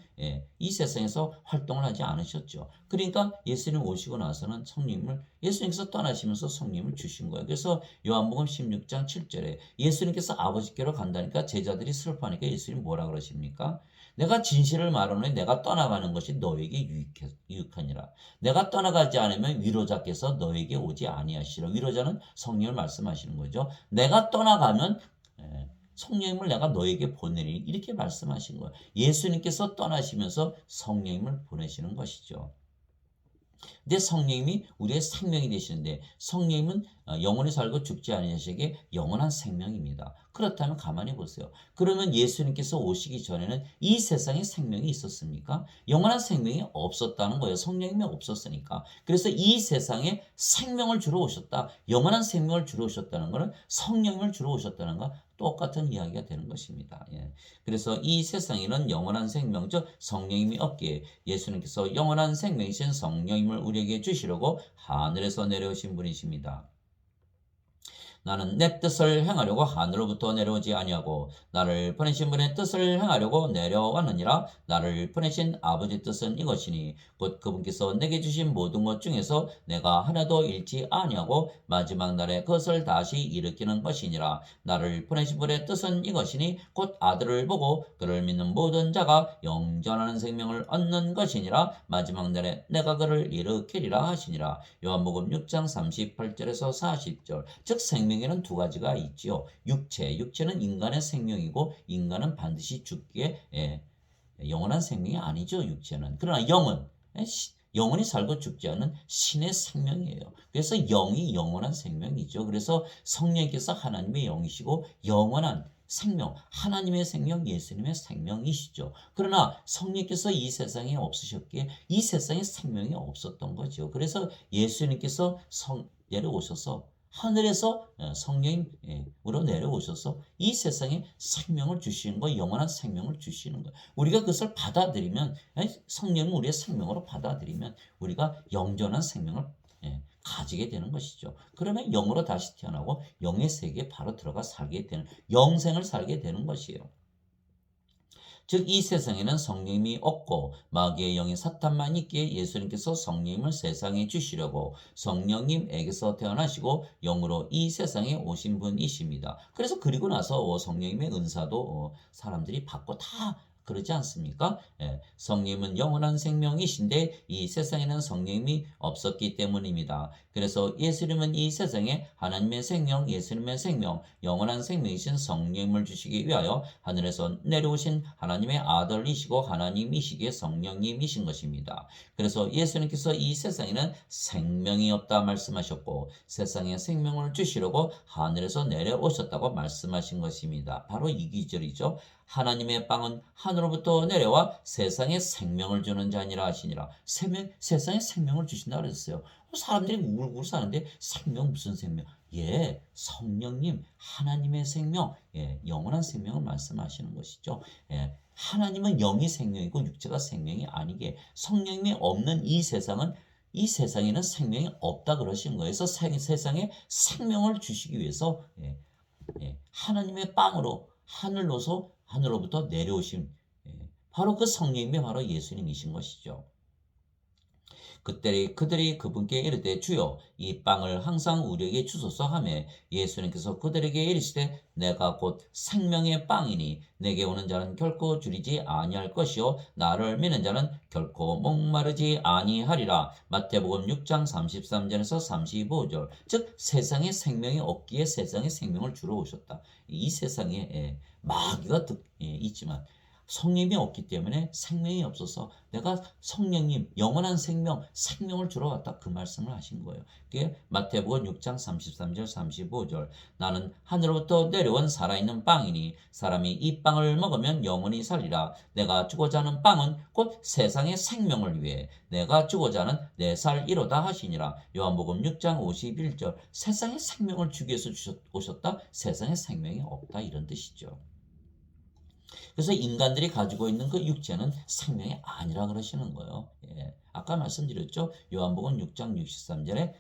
[SPEAKER 1] 이 세상에서 활동을 하지 않으셨죠. 그러니까 예수님 오시고 나서는 예수님께서 떠나시면서 성령님을 주신 거예요. 그래서 요한복음 16장 7절에 예수님께서 아버지께로 간다니까 제자들이 슬퍼하니까 예수님 뭐라 그러십니까? 내가 진실을 말하노니 내가 떠나가는 것이 너에게 유익하니라. 내가 떠나가지 않으면 위로자께서 너에게 오지 아니하시리라. 위로자는 성령을 말씀하시는 거죠. 내가 떠나가면 성령님을 내가 너에게 보내니 이렇게 말씀하신 거예요. 예수님께서 떠나시면서 성령님을 보내시는 것이죠. 근데 성령님이 우리의 생명이 되시는데 성령님은 영원히 살고 죽지 아니하시게 영원한 생명입니다. 그렇다면 가만히 보세요. 그러면 예수님께서 오시기 전에는 이 세상에 생명이 있었습니까? 영원한 생명이 없었다는 거예요. 성령님이 없었으니까. 그래서 이 세상에 생명을 주러 오셨다. 영원한 생명을 주러 오셨다는 것은 성령님을 주러 오셨다는 것 똑같은 이야기가 되는 것입니다. 그래서 이 세상에는 영원한 생명, 즉 성령님이 없기에 예수님께서 영원한 생명이신 성령님을 우리에게 주시려고 하늘에서 내려오신 분이십니다. 나는 내 뜻을 행하려고 하늘로부터 내려오지 아니하고 나를 보내신 분의 뜻을 행하려고 내려왔느니라. 나를 보내신 아버지 뜻은 이것이니 곧 그분께서 내게 주신 모든 것 중에서 내가 하나도 잃지 아니하고 마지막 날에 그것을 다시 일으키는 것이니라. 나를 보내신 분의 뜻은 이것이니 곧 아들을 보고 그를 믿는 모든 자가 영전하는 생명을 얻는 것이니라. 마지막 날에 내가 그를 일으키리라 하시니라. 요한복음 6장 38절에서 40절. 즉 생명에는 두 가지가 있지요. 육체는 인간의 생명이고 인간은 반드시 죽기에 영원한 생명이 아니죠. 육체는. 그러나 영은 영원히 살고 죽지 않은 신의 생명이에요. 그래서 영이 영원한 생명이죠. 그래서 성령께서 하나님의 영이시고 영원한 생명, 하나님의 생명, 예수님의 생명이시죠. 그러나 성령께서 이 세상에 없으셨기에 이 세상에 생명이 없었던 거죠. 그래서 예수님께서 내려오셔서 하늘에서 성령으로 내려오셔서 이 세상에 생명을 주시는 거, 영원한 생명을 주시는 거. 우리가 그것을 받아들이면, 성령을 우리의 생명으로 받아들이면 우리가 영존한 생명을 가지게 되는 것이죠. 그러면 영으로 다시 태어나고 영의 세계에 바로 들어가 살게 되는, 영생을 살게 되는 것이에요. 즉 이 세상에는 성령님이 없고 마귀의 영이 사탄만 있기에 예수님께서 성령님을 세상에 주시려고 성령님에게서 태어나시고 영으로 이 세상에 오신 분이십니다. 그래서 그리고 나서 성령님의 은사도 사람들이 받고 다 그러지 않습니까? 성령님은 영원한 생명이신데 이 세상에는 성령님이 없었기 때문입니다. 그래서 예수님은 이 세상에 하나님의 생명, 예수님의 생명, 영원한 생명이신 성령님을 주시기 위하여 하늘에서 내려오신 하나님의 아들이시고 하나님이시기에 성령님이신 것입니다. 그래서 예수님께서 이 세상에는 생명이 없다 말씀하셨고 세상에 생명을 주시려고 하늘에서 내려오셨다고 말씀하신 것입니다. 바로 이 기절이죠. 하나님의 빵은 하늘로부터 내려와 세상에 생명을 주는 자니라 하시니라. 세상에 생명을 주신다 그랬어요. 사람들이 우글우글 사는데 생명 무슨 생명? 성령님, 하나님의 생명, 영원한 생명을 말씀하시는 것이죠. 하나님은 영이 생명이고 육체가 생명이 아니게 성령님이 없는 이 세상에는 생명이 없다 그러신 거예요. 그래서 세상에 생명을 주시기 위해서 하나님의 빵으로 하늘로부터 내려오신 바로 그 성령님이 바로 예수님이신 것이죠. 그들이 그분께 이르되 주여 이 빵을 항상 우리에게 주소서 하며 예수님께서 그들에게 이르시되 내가 곧 생명의 빵이니 내게 오는 자는 결코 줄이지 아니할 것이요 나를 믿는 자는 결코 목마르지 아니하리라. 마태복음 6장 33절에서 35절. 즉 세상에 생명이 없기에 세상에 생명을 주러 오셨다. 이 세상에 마귀가 있지만 성령이 없기 때문에 생명이 없어서 내가 성령님 영원한 생명을 주러 왔다 그 말씀을 하신 거예요. 그게 마태복음 6장 33절 35절. 나는 하늘로부터 내려온 살아있는 빵이니 사람이 이 빵을 먹으면 영원히 살리라. 내가 주고자 하는 빵은 곧 세상의 생명을 위해 내가 주고자 하는 내 살이로다 하시니라. 요한복음 6장 51절. 세상의 생명을 주기 위해서 오셨다. 세상에 생명이 없다 이런 뜻이죠. 그래서 인간들이 가지고 있는 그 육체는 생명이 아니라 그러시는 거예요. 아까 말씀드렸죠. 요한복음 6장 63절에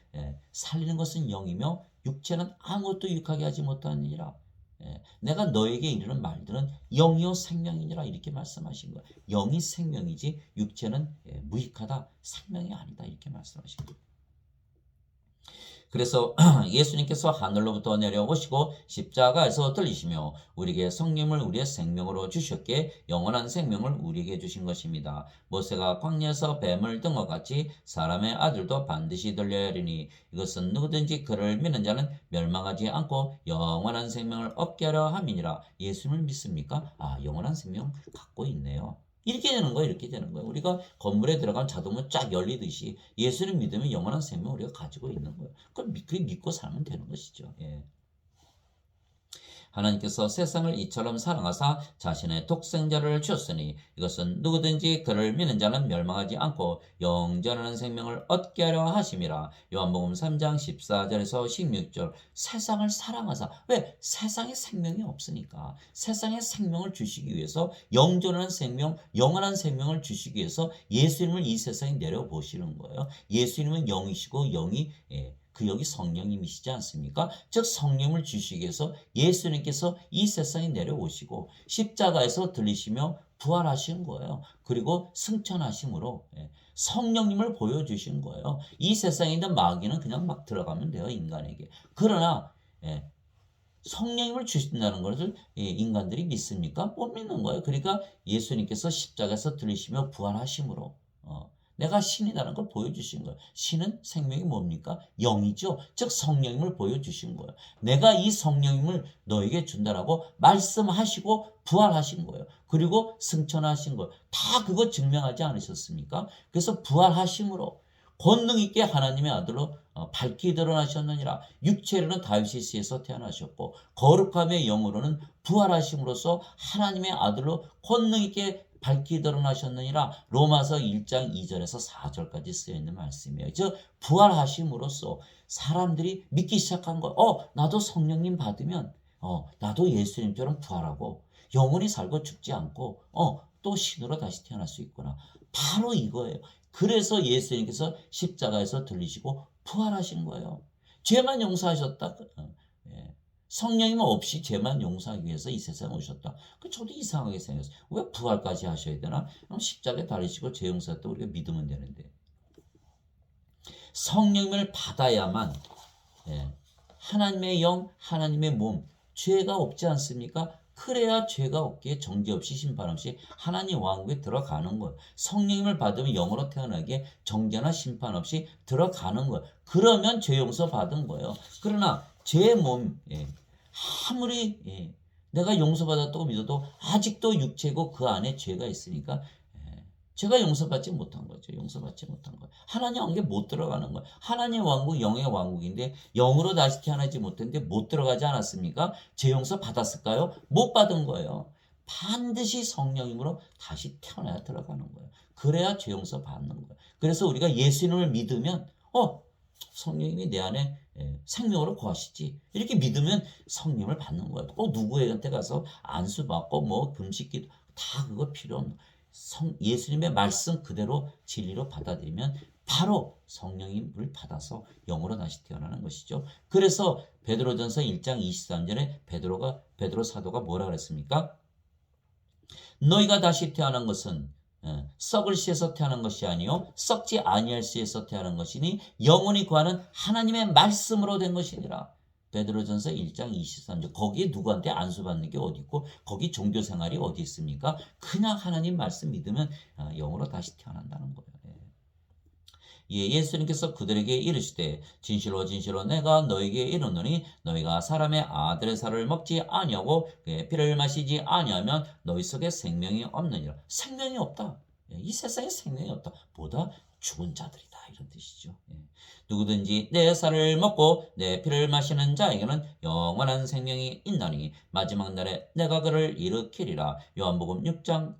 [SPEAKER 1] 살리는 것은 영이며 육체는 아무것도 유익하게 하지 못하느니라. 내가 너에게 이르는 말들은 영이요 생명이니라 이렇게 말씀하신 거예요. 영이 생명이지 육체는 무익하다, 생명이 아니다 이렇게 말씀하신 거예요. 그래서 예수님께서 하늘로부터 내려오시고 십자가에서 들리시며 우리에게 성령을 우리의 생명으로 주셨기에 영원한 생명을 우리에게 주신 것입니다. 모세가 광야에서 뱀을 든 것 같이 사람의 아들도 반드시 들려야 하리니 이것은 누구든지 그를 믿는 자는 멸망하지 않고 영원한 생명을 얻게 하려 함이니라. 예수님을 믿습니까? 영원한 생명 갖고 있네요. 이렇게 되는 거예요. 이렇게 되는 거예요. 우리가 건물에 들어가면 자동문 쫙 열리듯이 예수를 믿으면 영원한 생명 우리가 가지고 있는 거예요. 그걸 믿고 살면 되는 것이죠. 하나님께서 세상을 이처럼 사랑하사 자신의 독생자를 주셨으니 이것은 누구든지 그를 믿는 자는 멸망하지 않고 영전하는 생명을 얻게 하려 하심이라. 요한복음 3장 14절에서 16절. 세상을 사랑하사. 왜? 세상에 생명이 없으니까. 세상에 생명을 주시기 위해서 영전하는 생명, 영원한 생명을 주시기 위해서 예수님을 이 세상에 내려보시는 거예요. 예수님은 영이시고 영이 그 영이 성령님이시지 않습니까? 즉 성령을 주시기 위해서 예수님께서 이 세상에 내려오시고 십자가에서 들리시며 부활하신 거예요. 그리고 승천하심으로 성령님을 보여주신 거예요. 이 세상에 있는 마귀는 그냥 막 들어가면 돼요. 인간에게. 그러나 성령님을 주신다는 것을 인간들이 믿습니까? 못 믿는 거예요. 그러니까 예수님께서 십자가에서 들리시며 부활하심으로 내가 신이라는 걸 보여주신 거예요. 신은 생명이 뭡니까? 영이죠. 즉 성령님을 보여주신 거예요. 내가 이 성령님을 너에게 준다라고 말씀하시고 부활하신 거예요. 그리고 승천하신 거예요. 다 그거 증명하지 않으셨습니까? 그래서 부활하심으로 권능 있게 하나님의 아들로 밝히 드러나셨느니라. 육체로는 다윗의 씨에서 태어나셨고 거룩함의 영으로는 부활하심으로써 하나님의 아들로 권능 있게 밝히 드러나셨느니라. 로마서 1장 2절에서 4절까지 쓰여있는 말씀이에요. 즉 부활하심으로써 사람들이 믿기 시작한 거예요. 나도 성령님 받으면 나도 예수님처럼 부활하고 영원히 살고 죽지 않고 또 신으로 다시 태어날 수 있구나. 바로 이거예요. 그래서 예수님께서 십자가에서 들리시고 부활하신 거예요. 죄만 용서하셨다. 성령님 없이 죄만 용서하기 위해서 이 세상에 오셨다. 저도 이상하게 생겼어요. 왜 부활까지 하셔야 되나? 그럼 십자가에 달리시고 죄 용서했다 우리가 믿으면 되는데. 성령님을 받아야만 하나님의 영, 하나님의 몸, 죄가 없지 않습니까? 그래야 죄가 없기에 정죄 없이 심판 없이 하나님 왕국에 들어가는 거예요. 성령님을 받으면 영으로 태어나기에 정죄나 심판 없이 들어가는 거예요. 그러면 죄 용서 받은 거예요. 그러나 제 몸, 아무리 내가 용서받았다고 믿어도 아직도 육체고 그 안에 죄가 있으니까 제가 용서받지 못한 거죠. 용서받지 못한 거예요. 하나님 왕국에 못 들어가는 거예요. 하나님 왕국 영의 왕국인데 영으로 다시 태어나지 못했는데 못 들어가지 않았습니까? 제 용서 받았을까요? 못 받은 거예요. 반드시 성령님으로 다시 태어나야 들어가는 거예요. 그래야 죄 용서 받는 거예요. 그래서 우리가 예수님을 믿으면 성령님이 내 안에 생명으로 거하시지. 이렇게 믿으면 성령을 받는 거예요. 꼭 누구한테 가서 안수 받고 뭐 금식기도 다 그거 필요 없는 거예요. 예수님의 말씀 그대로 진리로 받아들이면 바로 성령님을 받아서 영으로 다시 태어나는 것이죠. 그래서 베드로전서 1장 23절에 베드로 사도가 뭐라 그랬습니까? 너희가 다시 태어난 것은 썩을 씨에서 태어난 것이 아니요 썩지 아니할 씨에서 태어난 것이니 영원히 구하는 하나님의 말씀으로 된 것이니라. 베드로전서 1장 23절. 거기에 누구한테 안수받는 게 어디 있고 거기 종교 생활이 어디 있습니까? 그냥 하나님 말씀 믿으면 영으로 다시 태어난다는 거예요. 예수님께서 그들에게 이르시되 진실로 진실로 내가 너에게 이르노니 너희가 사람의 아들의 살을 먹지 아니하고 그의 피를 마시지 아니하면 너희 속에 생명이 없느니라. 생명이 없다. 이 세상에 생명이 없다. 보다 죽은 자들이다. 이런 뜻이죠. 누구든지 내 살을 먹고 내 피를 마시는 자에게는 영원한 생명이 있나니 마지막 날에 내가 그를 일으키리라. 요한복음 6장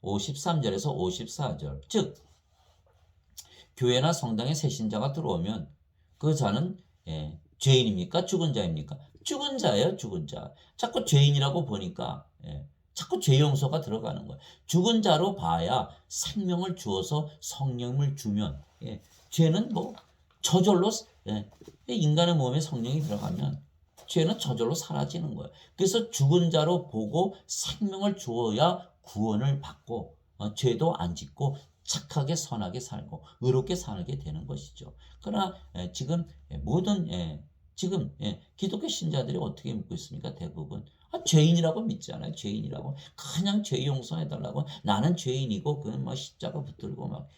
[SPEAKER 1] 53절에서 54절. 즉 교회나 성당에 새 신자가 들어오면 그 자는 죄인입니까? 죽은 자입니까? 죽은 자예요. 죽은 자. 자꾸 죄인이라고 보니까 자꾸 죄 용서가 들어가는 거예요. 죽은 자로 봐야 생명을 주어서 성령을 주면 죄는 뭐 저절로 인간의 몸에 성령이 들어가면 죄는 저절로 사라지는 거예요. 그래서 죽은 자로 보고 생명을 주어야 구원을 받고 죄도 안 짓고 착하게 선하게 살고 의롭게 살게 되는 것이죠. 그러나 지금 모든 지금 기독교 신자들이 어떻게 믿고 있습니까? 대부분 죄인이라고 믿잖아요. 죄인이라고 그냥 죄 용서해달라고 나는 죄인이고 그건 뭐 십자가 붙들고 막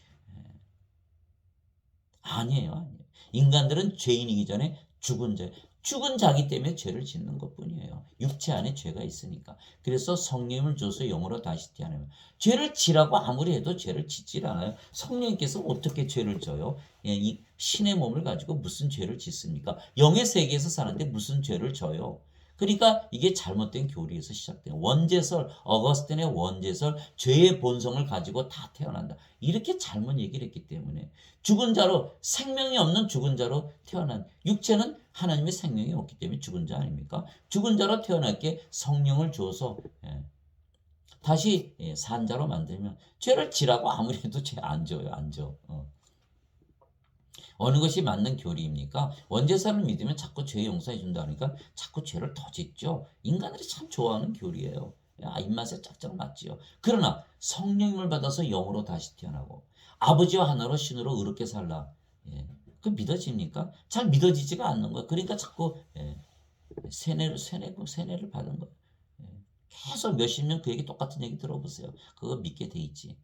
[SPEAKER 1] 아니에요. 인간들은 죄인이기 전에 죽은 자기 때문에 죄를 짓는 것뿐이에요. 육체 안에 죄가 있으니까. 그래서 성령을 줘서 영으로 다시 태어나면 죄를 지라고 아무리 해도 죄를 짓질 않아요. 성령님께서 어떻게 죄를 져요? 이 신의 몸을 가지고 무슨 죄를 짓습니까? 영의 세계에서 사는데 무슨 죄를 져요? 그러니까 이게 잘못된 교리에서 시작돼요. 원죄설, 어거스틴의 원죄설, 죄의 본성을 가지고 다 태어난다. 이렇게 잘못 얘기를 했기 때문에 죽은 자로 생명이 없는 죽은 자로 태어난 육체는 하나님의 생명이 없기 때문에 죽은 자 아닙니까? 죽은 자로 태어났기에 성령을 주어서 다시 산 자로 만들면 죄를 지라고 아무리 해도 죄 안 져요. 안 져. 어느 것이 맞는 교리입니까? 원죄사를 믿으면 자꾸 죄 용서해 준다 그러니까 자꾸 죄를 더 짓죠. 인간들이 참 좋아하는 교리예요. 입맛에 짝짝 맞지요. 그러나 성령님을 받아서 영으로 다시 태어나고 아버지와 하나로 신으로 의롭게 살라. 그 믿어집니까? 잘 믿어지지가 않는 거예요. 그러니까 자꾸 세뇌를 받은 거예요. 계속 몇십 년 그 얘기 똑같은 얘기 들어보세요. 그거 믿게 돼 있지.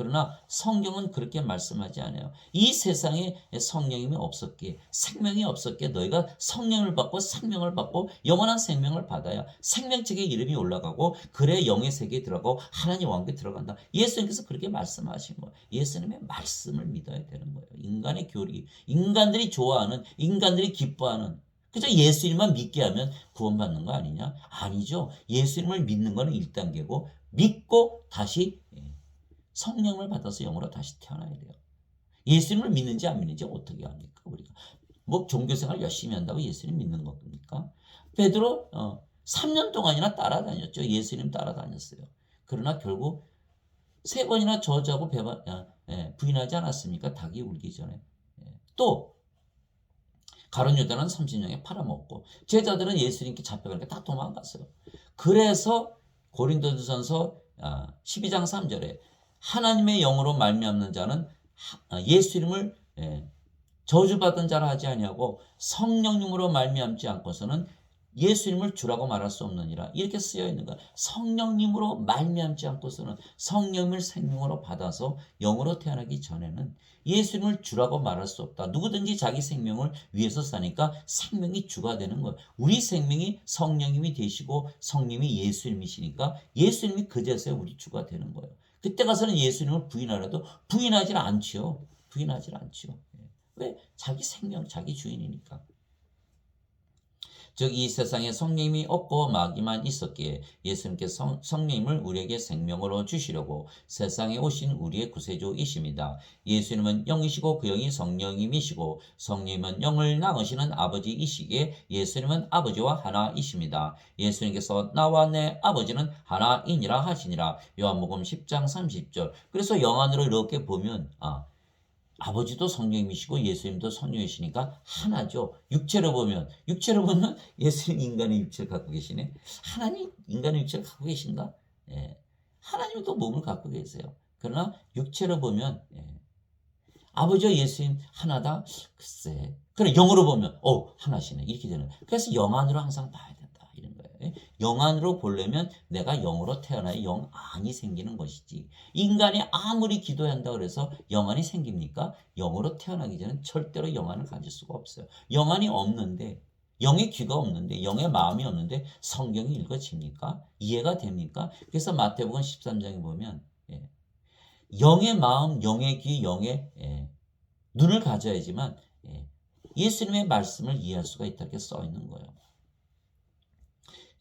[SPEAKER 1] 그러나 성경은 그렇게 말씀하지 않아요. 이 세상에 성령님이 없었기에, 생명이 없었기에 너희가 성령을 받고 생명을 받고 영원한 생명을 받아야 생명책에 이름이 올라가고 그래 영의 세계에 들어가고 하나님 왕국에 들어간다. 예수님께서 그렇게 말씀하신 거예요. 예수님의 말씀을 믿어야 되는 거예요. 인간의 교리, 인간들이 좋아하는, 인간들이 기뻐하는, 그저 예수님만 믿게 하면 구원받는 거 아니냐? 아니죠. 예수님을 믿는 거는 1단계고 믿고 다시 성령을 받아서 영으로 다시 태어나야 돼요. 예수님을 믿는지 안 믿는지 어떻게 합니까? 우리가 뭐 종교생활 열심히 한다고 예수님 믿는 겁니까? 베드로 3년 동안이나 따라다녔죠. 예수님 따라다녔어요. 그러나 결국 3번이나 저주하고 부인하지 않았습니까? 닭이 울기 전에. 또 가룟 유다는 30년에 팔아먹고 제자들은 예수님께 잡혀가니까 다 도망갔어요. 그래서 고린도전서 12장 3절에 하나님의 영으로 말미암는 자는 예수님을 저주받은 자라 하지 아니하고 성령님으로 말미암지 않고서는 예수님을 주라고 말할 수 없느니라. 이렇게 쓰여 있는 거야. 성령님으로 말미암지 않고서는, 성령을 생명으로 받아서 영으로 태어나기 전에는 예수님을 주라고 말할 수 없다. 누구든지 자기 생명을 위해서 사니까 생명이 주가 되는 거예요. 우리 생명이 성령님이 되시고 성령님이 예수님이시니까 예수님이 그제서야 우리 주가 되는 거예요. 그때 가서는 예수님을 부인하라도 부인하지 않지요. 부인하지 않지요. 왜? 자기 생명, 자기 주인이니까. 즉 이 세상에 성령님이 없고 마귀만 있었기에 예수님께서 성령님을 우리에게 생명으로 주시려고 세상에 오신 우리의 구세주이십니다. 예수님은 영이시고 그 영이 성령님이시고 성령님은 영을 낳으시는 아버지이시기에 예수님은 아버지와 하나이십니다. 예수님께서 나와 내 아버지는 하나이니라 하시니라. 요한복음 10장 30절. 그래서 영안으로 이렇게 보면 아버지도 성령이시고 예수님도 성령이시니까 하나죠. 육체로 보면 예수님 인간의 육체를 갖고 계시네. 하나님 인간의 육체를 갖고 계신가? 하나님도 몸을 갖고 계세요. 그러나 육체로 보면 아버지와 예수님 하나다. 글쎄. 그래 영으로 보면 하나시네. 이렇게 되는 거예요. 그래서 영안으로 항상 봐야 된다. 이런 거예요. 영안으로 보려면 내가 영으로 태어나야 영안이 생기는 것이지. 인간이 아무리 기도한다고 그래서 영안이 생깁니까? 영으로 태어나기 전엔 절대로 영안을 가질 수가 없어요. 영안이 없는데, 영의 귀가 없는데, 영의 마음이 없는데 성경이 읽어집니까? 이해가 됩니까? 그래서 마태복음 13장에 보면 영의 마음, 영의 귀, 영의 눈을 가져야지만 예수님의 말씀을 이해할 수가 있다고 써 있는 거예요.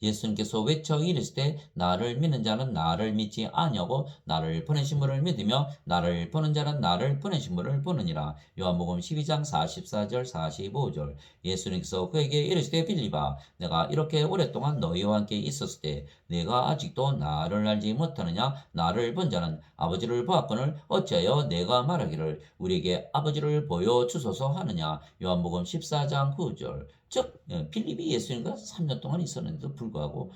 [SPEAKER 1] 예수님께서 외쳐 이르시되 나를 믿는 자는 나를 믿지 아니하고 나를 보내신 분을 믿으며 나를 보는 자는 나를 보내신 분을 보느니라. 요한복음 12장 44절 45절. 예수님께서 그에게 이르시되 빌립아 내가 이렇게 오랫동안 너희와 함께 있었을 때 내가 아직도 나를 알지 못하느냐? 나를 본 자는 아버지를 보았거늘 어찌하여 내가 말하기를 우리에게 아버지를 보여주소서 하느냐? 요한복음 14장 9절. 즉 빌립이 예수님과 3년 동안 있었는데도 불구하고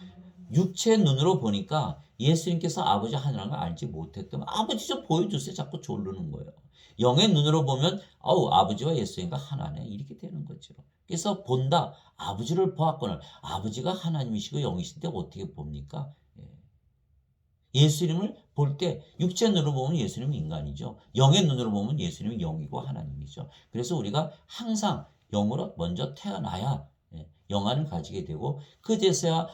[SPEAKER 1] 육체의 눈으로 보니까 예수님께서 아버지 하나님을 알지 못했던, 아버지 좀 보여주세요. 자꾸 조르는 거예요. 영의 눈으로 보면 아버지와 예수님과 하나네 이렇게 되는 거죠. 그래서 본다. 아버지를 보았거늘 아버지가 하나님이시고 영이신데 어떻게 봅니까? 예수님을 볼 때 육체의 눈으로 보면 예수님은 인간이죠. 영의 눈으로 보면 예수님은 영이고 하나님이죠. 그래서 우리가 항상 영으로 먼저 태어나야 영안을 가지게 되고 그제서야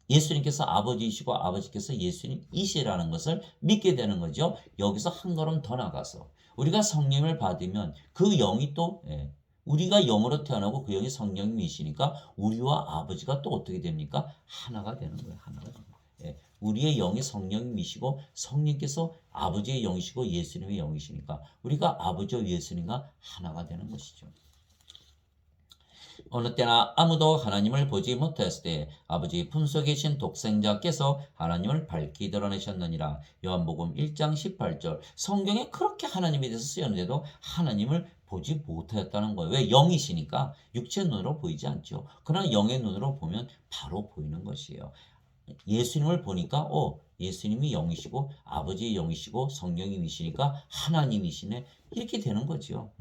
[SPEAKER 1] 예수님께서 아버지이시고 아버지께서 예수님이시라는 것을 믿게 되는 거죠. 여기서 한 걸음 더 나가서 우리가 성령을 받으면 그 영이 또 우리가 영으로 태어나고 그 영이 성령님이시니까 우리와 아버지가 또 어떻게 됩니까? 하나가 되는 거예요. 하나가 되는 거예요. 우리의 영이 성령님이시고 성령께서 아버지의 영이시고 예수님의 영이시니까 우리가 아버지와 예수님과 하나가 되는 것이죠. 어느 때나 아무도 하나님을 보지 못하였을 때 아버지 품속에 계신 독생자께서 하나님을 밝히 드러내셨느니라. 요한복음 1장 18절. 성경에 그렇게 하나님에 대해서 쓰였는데도 하나님을 보지 못하였다는 거예요. 왜? 영이시니까 육체의 눈으로 보이지 않죠. 그러나 영의 눈으로 보면 바로 보이는 것이에요. 예수님을 보니까 예수님이 영이시고 아버지의 영이시고 성령님이시니까 하나님이시네. 이렇게 되는 거죠.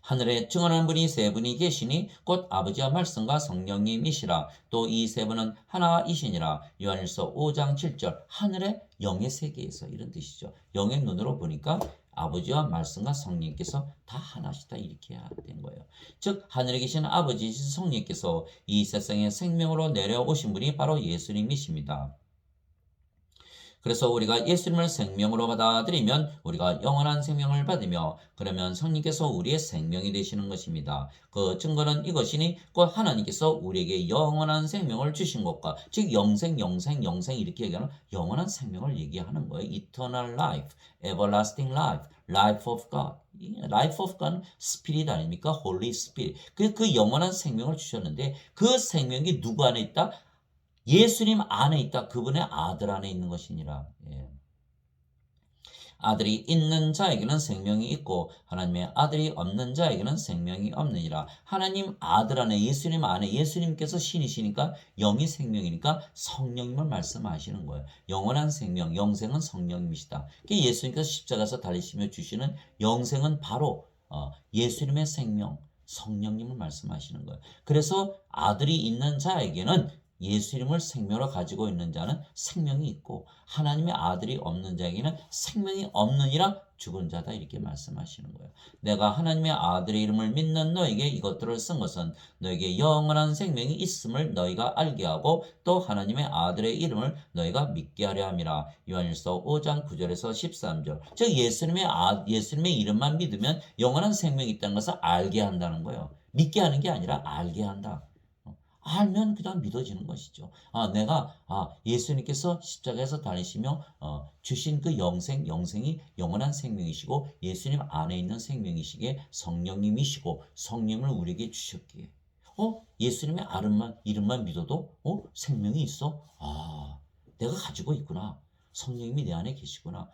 [SPEAKER 1] 하늘에 증언하는 분이 세 분이 계시니 곧 아버지와 말씀과 성령님이시라. 또 이 세 분은 하나이시니라. 요한일서 5장 7절. 하늘의 영의 세계에서 이런 뜻이죠. 영의 눈으로 보니까 아버지와 말씀과 성령께서 다 하나시다 이렇게 해야 된 거예요. 즉 하늘에 계신 아버지이신 성령께서 이 세상에 생명으로 내려오신 분이 바로 예수님이십니다. 그래서 우리가 예수님을 생명으로 받아들이면 우리가 영원한 생명을 받으며 그러면 성령께서 우리의 생명이 되시는 것입니다. 그 증거는 이것이니 곧 하나님께서 우리에게 영원한 생명을 주신 것과 즉 영생 이렇게 얘기하는 영원한 생명을 얘기하는 거예요. Eternal life, everlasting life, life of God. Life of God은 스피릿 아닙니까? Holy Spirit. 그 영원한 생명을 주셨는데 그 생명이 누구 안에 있다? 예수님 안에 있다. 그분의 아들 안에 있는 것이니라. 예. 아들이 있는 자에게는 생명이 있고 하나님의 아들이 없는 자에게는 생명이 없느니라. 하나님 아들 안에 예수님 안에 예수님께서 신이시니까 영이 생명이니까 성령님을 말씀하시는 거예요. 영원한 생명, 영생은 성령님이시다. 예수님께서 십자가에서 달리시며 주시는 영생은 바로 예수님의 생명, 성령님을 말씀하시는 거예요. 그래서 아들이 있는 자에게는 예수님을 생명으로 가지고 있는 자는 생명이 있고 하나님의 아들이 없는 자에게는 생명이 없느니라 죽은 자다 이렇게 말씀하시는 거예요. 내가 하나님의 아들의 이름을 믿는 너에게 이것들을 쓴 것은 너에게 영원한 생명이 있음을 너희가 알게 하고 또 하나님의 아들의 이름을 너희가 믿게 하려 함이라. 요한일서 5장 9절에서 13절. 즉 예수님의 이름만 믿으면 영원한 생명이 있다는 것을 알게 한다는 거예요. 믿게 하는 게 아니라 알게 한다. 알면 그냥 믿어지는 것이죠. 내가 예수님께서 십자가에서 다니시며 주신 그 영생이 영원한 생명이시고 예수님 안에 있는 생명이시기에 성령님이시고 성령을 우리에게 주셨기에 예수님의 이름만 믿어도 생명이 있어? 내가 가지고 있구나. 성령님이 내 안에 계시구나.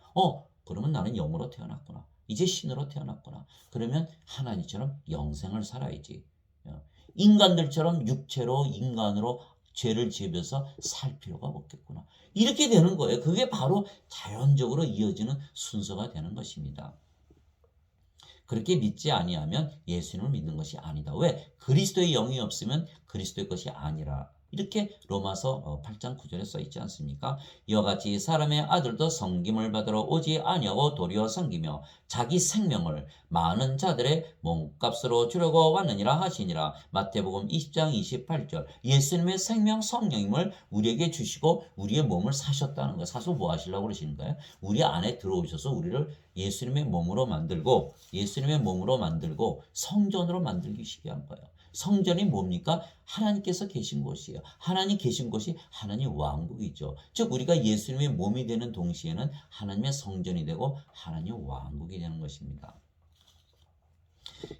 [SPEAKER 1] 그러면 나는 영으로 태어났구나. 이제 신으로 태어났구나. 그러면 하나님처럼 영생을 살아야지. 인간들처럼 육체로 인간으로 죄를 지으면서 살 필요가 없겠구나. 이렇게 되는 거예요. 그게 바로 자연적으로 이어지는 순서가 되는 것입니다. 그렇게 믿지 아니하면 예수님을 믿는 것이 아니다. 왜? 그리스도의 영이 없으면 그리스도의 것이 아니라. 이렇게 로마서 8장 9절에 써 있지 않습니까? 이와 같이 사람의 아들도 섬김을 받으러 오지 아니하고 도리어 섬기며 자기 생명을 많은 자들의 몸값으로 주려고 왔느니라 하시니라. 마태복음 20장 28절. 예수님의 생명 성령님을 우리에게 주시고 우리의 몸을 사셨다는 거예요. 사서 뭐 하시려고 그러시는 거예요? 우리 안에 들어오셔서 우리를 예수님의 몸으로 만들고 성전으로 만들기 한 거예요. 성전이 뭡니까? 하나님께서 계신 곳이에요. 하나님 계신 곳이 하나님 왕국이죠. 즉 우리가 예수님의 몸이 되는 동시에는 하나님의 성전이 되고 하나님의 왕국이 되는 것입니다.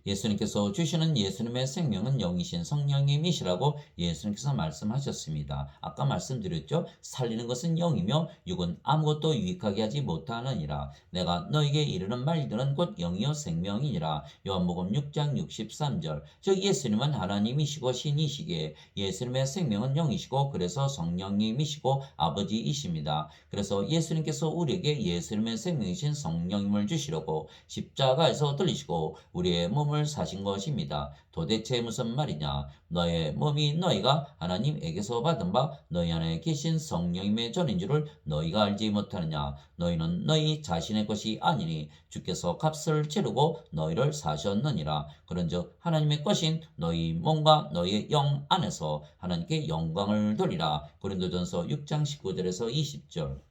[SPEAKER 1] 예수님께서 주시는 예수님의 생명은 영이신 성령님이시라고 예수님께서 말씀하셨습니다. 아까 말씀드렸죠. 살리는 것은 영이며 육은 아무것도 유익하게 하지 못하느니라. 내가 너에게 이르는 말들은 곧 영이요 생명이니라. 요한복음 6장 63절. 즉 예수님은 하나님이시고 신이시기에 예수님의 생명은 영이시고 그래서 성령님이시고 아버지이십니다. 그래서 예수님께서 우리에게 예수님의 생명이신 성령님을 주시려고 십자가에서 들리시고 우리의 몸을 사신 것입니다. 도대체 무슨 말이냐? 너의 몸이 너희가 하나님에게서 받은 바 너희 안에 계신 성령님의 전인 줄을 너희가 알지 못하느냐? 너희는 너희 자신의 것이 아니니 주께서 값을 치르고 너희를 사셨느니라. 그런즉 하나님의 것인 너희 몸과 너희의 영 안에서 하나님께 영광을 돌리라. 고린도전서 6장 19절에서 20절.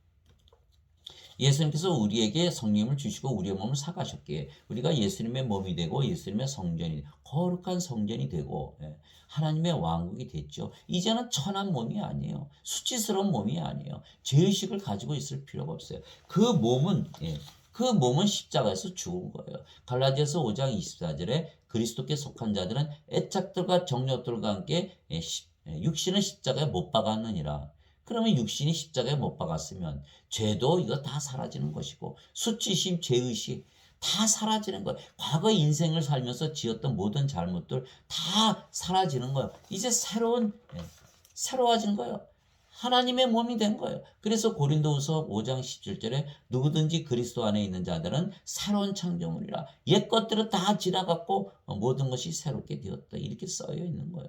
[SPEAKER 1] 예수님께서 우리에게 성령을 주시고 우리의 몸을 사가셨기에 우리가 예수님의 몸이 되고 예수님의 성전이 거룩한 성전이 되고 하나님의 왕국이 됐죠. 이제는 천한 몸이 아니에요. 수치스러운 몸이 아니에요. 죄의식을 가지고 있을 필요가 없어요. 그 몸은 십자가에서 죽은 거예요. 갈라디아서 5장 24절에 그리스도께 속한 자들은 애착들과 정욕들과 함께 육신은 십자가에 못 박았느니라. 그러면 육신이 십자가에 못 박았으면 죄도 이거 다 사라지는 것이고 수치심, 죄의식 다 사라지는 거예요. 과거 인생을 살면서 지었던 모든 잘못들 다 사라지는 거예요. 이제 새로워진 거예요. 하나님의 몸이 된 거예요. 그래서 고린도후서 5장 17절에 누구든지 그리스도 안에 있는 자들은 새로운 창조물이라. 옛 것들은 다 지나갔고 모든 것이 새롭게 되었다. 이렇게 써여 있는 거예요.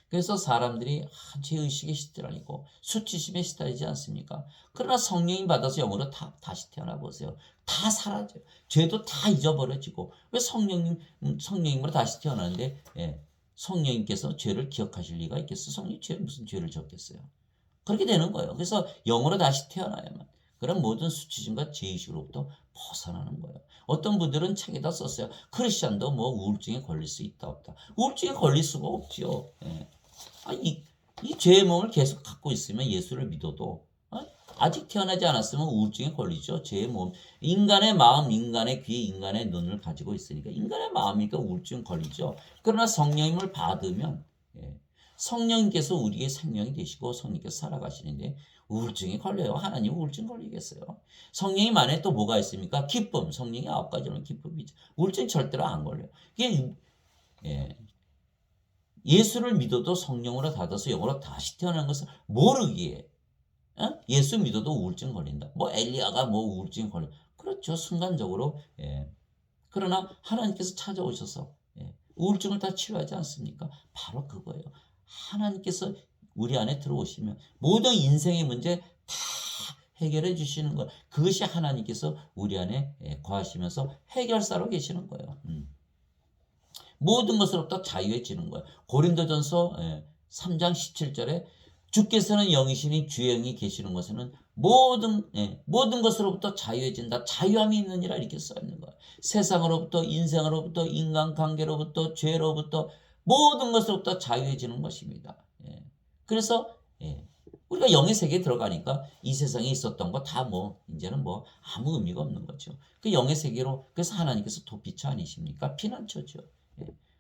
[SPEAKER 1] 그래서 사람들이 죄의식에 시달리고 수치심에 시달리지 않습니까? 그러나 성령님 받아서 영으로 다시 태어나 보세요. 다 사라져요. 죄도 다 잊어버려지고. 왜 성령님으로 다시 태어나는데 성령님께서 죄를 기억하실 리가 있겠어? 성령이 무슨 죄를 졌겠어요? 그렇게 되는 거예요. 그래서 영으로 다시 태어나야만 그런 모든 수치심과 죄의식으로부터 벗어나는 거예요. 어떤 분들은 책에다 썼어요. 크리스찬도 뭐 우울증에 걸릴 수 있다 없다. 우울증에 걸릴 수가 없지요. 이 죄의 몸을 계속 갖고 있으면 예수를 믿어도 아직 태어나지 않았으면 우울증에 걸리죠. 죄의 몸, 인간의 마음, 인간의 귀, 인간의 눈을 가지고 있으니까 인간의 마음이니까 우울증 걸리죠. 그러나 성령님을 받으면 성령님께서 우리의 생명이 되시고 성령님께서 살아가시는데 우울증이 걸려요. 하나님 우울증 걸리겠어요? 성령님 안에 또 뭐가 있습니까? 기쁨. 성령이 9가지는 기쁨이죠. 우울증 절대로 안 걸려요. 이게 예수를 믿어도 성령으로 닫아서 영으로 다시 태어나는 것을 모르기에 예수 믿어도 우울증 걸린다. 뭐 엘리야가 뭐 우울증 걸려. 그렇죠. 순간적으로. 그러나 하나님께서 찾아오셔서 우울증을 다 치료하지 않습니까? 바로 그거예요. 하나님께서 우리 안에 들어오시면 모든 인생의 문제 다 해결해 주시는 거예요. 그것이 하나님께서 우리 안에 거하시면서 해결사로 계시는 거예요. 모든 것으로부터 자유해지는 거예요. 고린도전서 3장 17절에 주께서는 영이시니 주의 영이 계시는 것에는 모든 것으로부터 자유해진다. 자유함이 있느니라 이렇게 써 있는 거예요. 세상으로부터 인생으로부터 인간관계로부터 죄로부터 모든 것으로부터 자유해지는 것입니다. 그래서 우리가 영의 세계에 들어가니까 이 세상에 있었던 거 다 이제는 아무 의미가 없는 거죠. 그 영의 세계로 그래서 하나님께서 도피처 아니십니까? 피난처죠.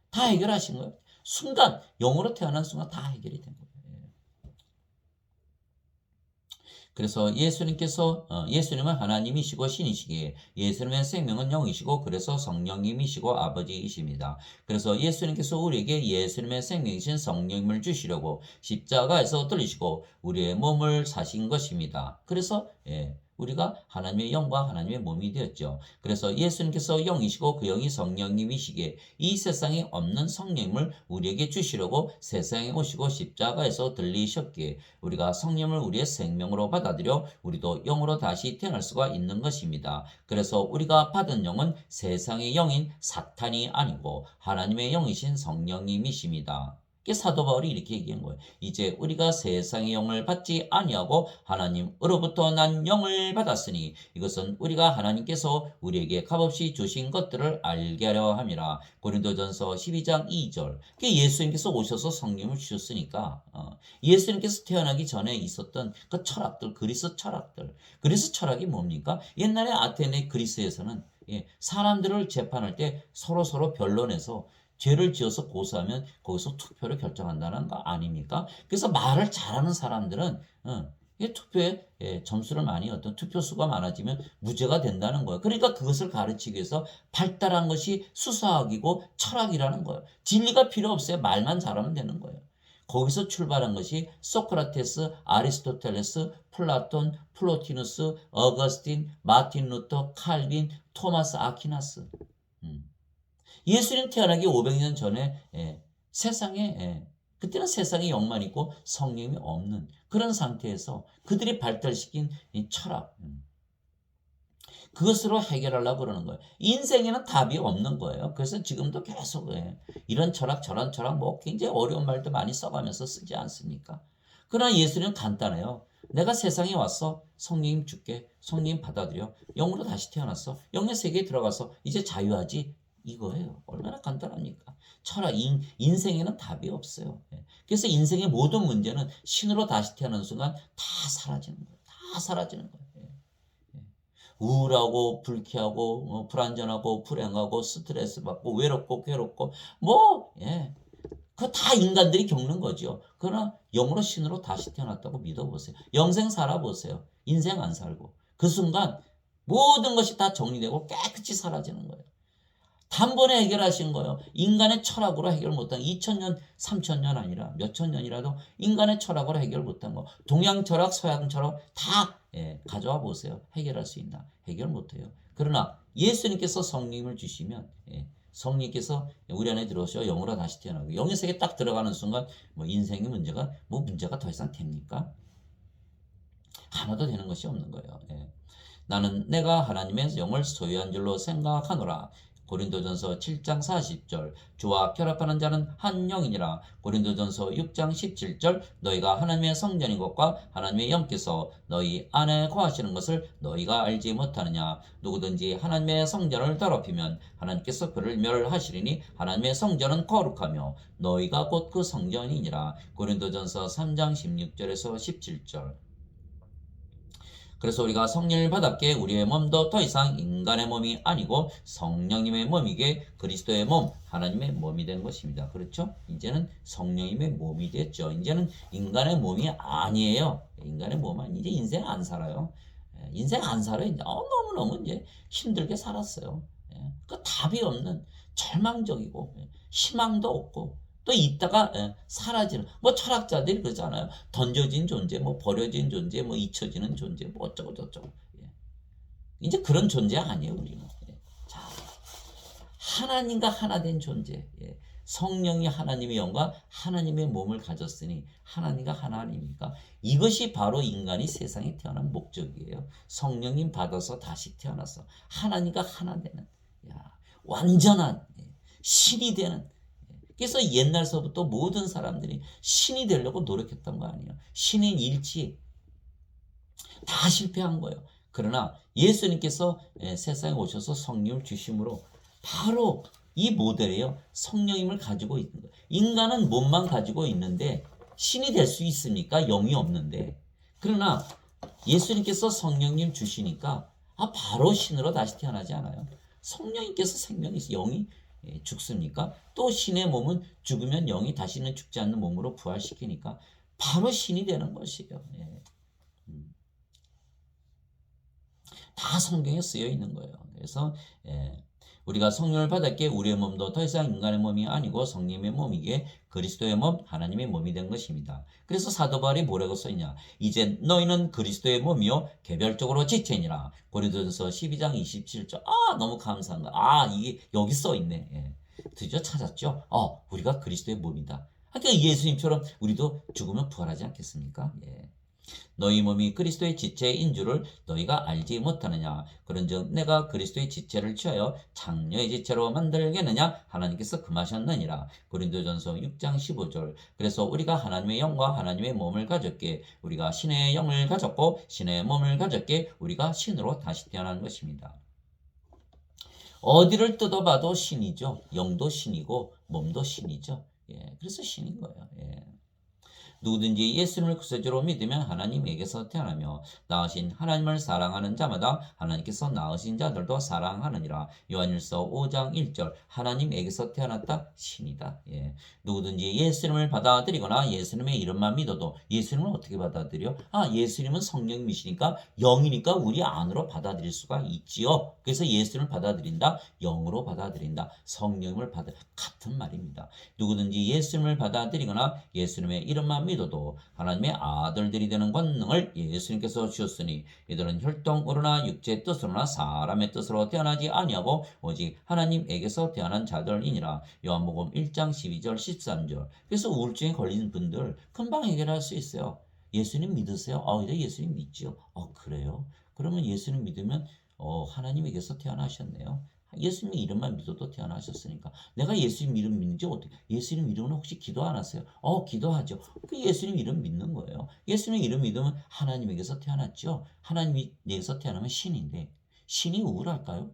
[SPEAKER 1] 다 해결하신 거예요. 순간 영으로 태어난 순간 다 해결이 된 거예요. 그래서 예수님은 하나님이시고 신이시기에 예수님의 생명은 영이시고 그래서 성령님이시고 아버지이십니다. 그래서 예수님께서 우리에게 예수님의 생명이신 성령님을 주시려고 십자가에서 들리시고 우리의 몸을 사신 것입니다. 그래서 우리가 하나님의 영과 하나님의 몸이 되었죠. 그래서 예수님께서 영이시고 그 영이 성령님이시기에 이 세상에 없는 성령님을 우리에게 주시려고 세상에 오시고 십자가에서 들리셨기에 우리가 성령을 우리의 생명으로 받아들여 우리도 영으로 다시 태어날 수가 있는 것입니다. 그래서 우리가 받은 영은 세상의 영인 사탄이 아니고 하나님의 영이신 성령님이십니다. 사도 바울이 이렇게 얘기한 거예요. 이제 우리가 세상의 영을 받지 아니하고 하나님으로부터 난 영을 받았으니 이것은 우리가 하나님께서 우리에게 값없이 주신 것들을 알게 하려 함이라. 고린도전서 12장 2절. 예수님께서 오셔서 성령을 주셨으니까 예수님께서 태어나기 전에 있었던 그 철학들, 그리스 철학이 뭡니까? 옛날에 아테네 그리스에서는 사람들을 재판할 때 서로 변론해서 죄를 지어서 고소하면 거기서 투표를 결정한다는 거 아닙니까? 그래서 말을 잘하는 사람들은 투표에 점수를 많이 얻던 투표수가 많아지면 무죄가 된다는 거예요. 그러니까 그것을 가르치기 위해서 발달한 것이 수사학이고 철학이라는 거예요. 진리가 필요 없어요. 말만 잘하면 되는 거예요. 거기서 출발한 것이 소크라테스, 아리스토텔레스, 플라톤, 플로티누스, 어거스틴, 마틴 루터, 칼빈, 토마스 아퀴나스. 예수님 태어나기 500년 전에 세상에 그때는 세상에 영만 있고 성령이 없는 그런 상태에서 그들이 발달시킨 이 철학 그것으로 해결하려고 그러는 거예요. 인생에는 답이 없는 거예요. 그래서 지금도 계속 이런 철학 저런 철학 굉장히 어려운 말도 많이 써가면서 쓰지 않습니까? 그러나 예수님은 간단해요. 내가 세상에 왔어. 성령님 줄게. 성령님 받아들여. 영으로 다시 태어났어. 영의 세계에 들어가서 이제 자유하지. 이거예요. 얼마나 간단합니까? 철학, 인생에는 답이 없어요. 그래서 인생의 모든 문제는 신으로 다시 태어나는 순간 다 사라지는 거예요. 다 사라지는 거예요. 우울하고 불쾌하고 불안전하고 불행하고 스트레스 받고 외롭고 괴롭고 그거 다 인간들이 겪는 거죠. 그러나 영으로 신으로 다시 태어났다고 믿어보세요. 영생 살아보세요. 인생 안 살고. 그 순간 모든 것이 다 정리되고 깨끗이 사라지는 거예요. 단번에 해결하신 거예요. 인간의 철학으로 해결 못한 2000년, 3000년 아니라 몇천 년이라도 인간의 철학으로 해결 못한 거. 동양 철학, 서양 철학 다 가져와 보세요. 해결할 수 있나? 해결 못해요. 그러나 예수님께서 성령을 주시면 성령께서 우리 안에 들어오셔 영으로 다시 태어나고 영의 세계에 딱 들어가는 순간 뭐 인생의 문제가 더 이상 됩니까? 하나도 되는 것이 없는 거예요. 나는 내가 하나님의 영을 소유한 줄로 생각하노라. 고린도전서 7장 40절. 주와 결합하는 자는 한 영이니라. 고린도전서 6장 17절. 너희가 하나님의 성전인 것과 하나님의 영께서 너희 안에 거하시는 것을 너희가 알지 못하느냐. 누구든지 하나님의 성전을 더럽히면 하나님께서 그를 멸하시리니 하나님의 성전은 거룩하며 너희가 곧 그 성전이니라. 고린도전서 3장 16절에서 17절. 그래서 우리가 성령을 받았기에 우리의 몸도 더 이상 인간의 몸이 아니고 성령님의 몸이기에 그리스도의 몸, 하나님의 몸이 된 것입니다. 그렇죠? 이제는 성령님의 몸이 됐죠. 이제는 인간의 몸이 아니에요. 인간의 몸은 이제 인생 안 살아요. 인생 안 살아요. 이제 너무너무 이제 힘들게 살았어요. 그 답이 없는 절망적이고 희망도 없고 또 있다가 사라지는 뭐 철학자들이 그러잖아요. 던져진 존재, 뭐 버려진 존재, 뭐 잊혀지는 존재, 뭐 어쩌고 저쩌고. 이제 그런 존재 아니에요 우리는. 자, 하나님과 하나 된 존재. 성령이 하나님의 영과 하나님의 몸을 가졌으니 하나님과 하나님이니까 이것이 바로 인간이 세상에 태어난 목적이에요. 성령님 받아서 다시 태어나서 하나님과 하나 되는 완전한 신이 되는. 그래서 옛날서부터 모든 사람들이 신이 되려고 노력했던 거 아니에요. 신인 일치 다 실패한 거예요. 그러나 예수님께서 세상에 오셔서 성령을 주심으로 바로 이 모델이에요. 성령님을 가지고 있는 거예요. 인간은 몸만 가지고 있는데 신이 될 수 있습니까? 영이 없는데. 그러나 예수님께서 성령님 주시니까 바로 신으로 다시 태어나지 않아요. 성령님께서 생명이 영이 죽습니까? 또 신의 몸은 죽으면 영이 다시는 죽지 않는 몸으로 부활시키니까 바로 신이 되는 것이에요. 다 성경에 쓰여 있는 거예요. 그래서 우리가 성령을 받았기에 우리의 몸도 더 이상 인간의 몸이 아니고 성령의 몸이기에 그리스도의 몸, 하나님의 몸이 된 것입니다. 그래서 사도 바울이 뭐라고 써있냐? 이제 너희는 그리스도의 몸이요 개별적으로 지체니라. 고린도전서 12장 27절. 너무 감사합니다. 이게 여기 써있네. 드디어 찾았죠? 우리가 그리스도의 몸이다. 그러니까 예수님처럼 우리도 죽으면 부활하지 않겠습니까? 너희 몸이 그리스도의 지체인 줄을 너희가 알지 못하느냐. 그런즉 내가 그리스도의 지체를 취하여 장녀의 지체로 만들겠느냐. 하나님께서 금하셨느니라. 고린도전서 6장 15절. 그래서 우리가 하나님의 영과 하나님의 몸을 가졌기에 우리가 신의 영을 가졌고 신의 몸을 가졌기에 우리가 신으로 다시 태어난 것입니다. 어디를 뜯어봐도 신이죠. 영도 신이고 몸도 신이죠. 그래서 신인 거예요. 누구든지 예수님을 구세주로 믿으면 하나님에게서 태어나며 낳으신 하나님을 사랑하는 자마다 하나님께서 낳으신 자들도 사랑하느니라. 요한일서 5장 1절. 하나님에게서 태어났다 신이다. 누구든지 예수님을 받아들이거나 예수님의 이름만 믿어도 예수님을 어떻게 받아들여? 예수님은 성령이시니까 영이니까 우리 안으로 받아들일 수가 있지요. 그래서 예수님을 받아들인다. 영으로 받아들인다. 성령을 같은 말입니다. 누구든지 예수님을 받아들이거나 예수님의 이름만 믿어도 하나님의 아들들이 되는 권능을 예수님께서 주셨으니 이들은 혈통으로나 육체의 뜻으로나 사람의 뜻으로 태어나지 아니하고 오직 하나님에게서 태어난 자들이니라. 요한복음 1장 12절 13절. 그래서 우울증에 걸린 분들 금방 해결할 수 있어요. 예수님 믿으세요? 이제 예수님 믿지요. 그래요? 그러면 예수님 믿으면 하나님에게서 태어나셨네요. 예수님 이름만 믿어도 태어나셨으니까 내가 예수님 이름 믿는지 어떻게? 예수님 이름은 혹시 기도 안 하세요? 기도하죠. 그 예수님 이름 믿는 거예요. 예수님 이름 믿으면 하나님에게서 태어났죠. 하나님에게서 태어나면 신인데 신이 우울할까요?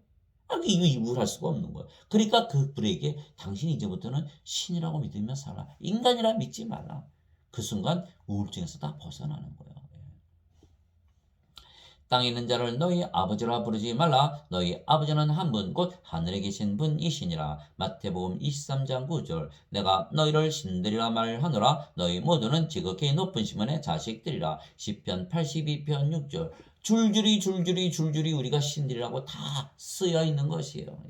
[SPEAKER 1] 이거 우울할 수가 없는 거예요. 그러니까 그분에게 당신이 이제부터는 신이라고 믿으며 살아. 인간이라 믿지 말라. 그 순간 우울증에서 다 벗어나는 거예요. 땅에 있는 자를 너희 아버지라 부르지 말라. 너희 아버지는 한 분 곧 하늘에 계신 분이시니라. 마태복음 23장 9절. 내가 너희를 신들이라 말하노라. 너희 모두는 지극히 높은 시몬의 자식들이라. 시편 82편 6절. 줄줄이 우리가 신들이라고 다 쓰여 있는 것이에요.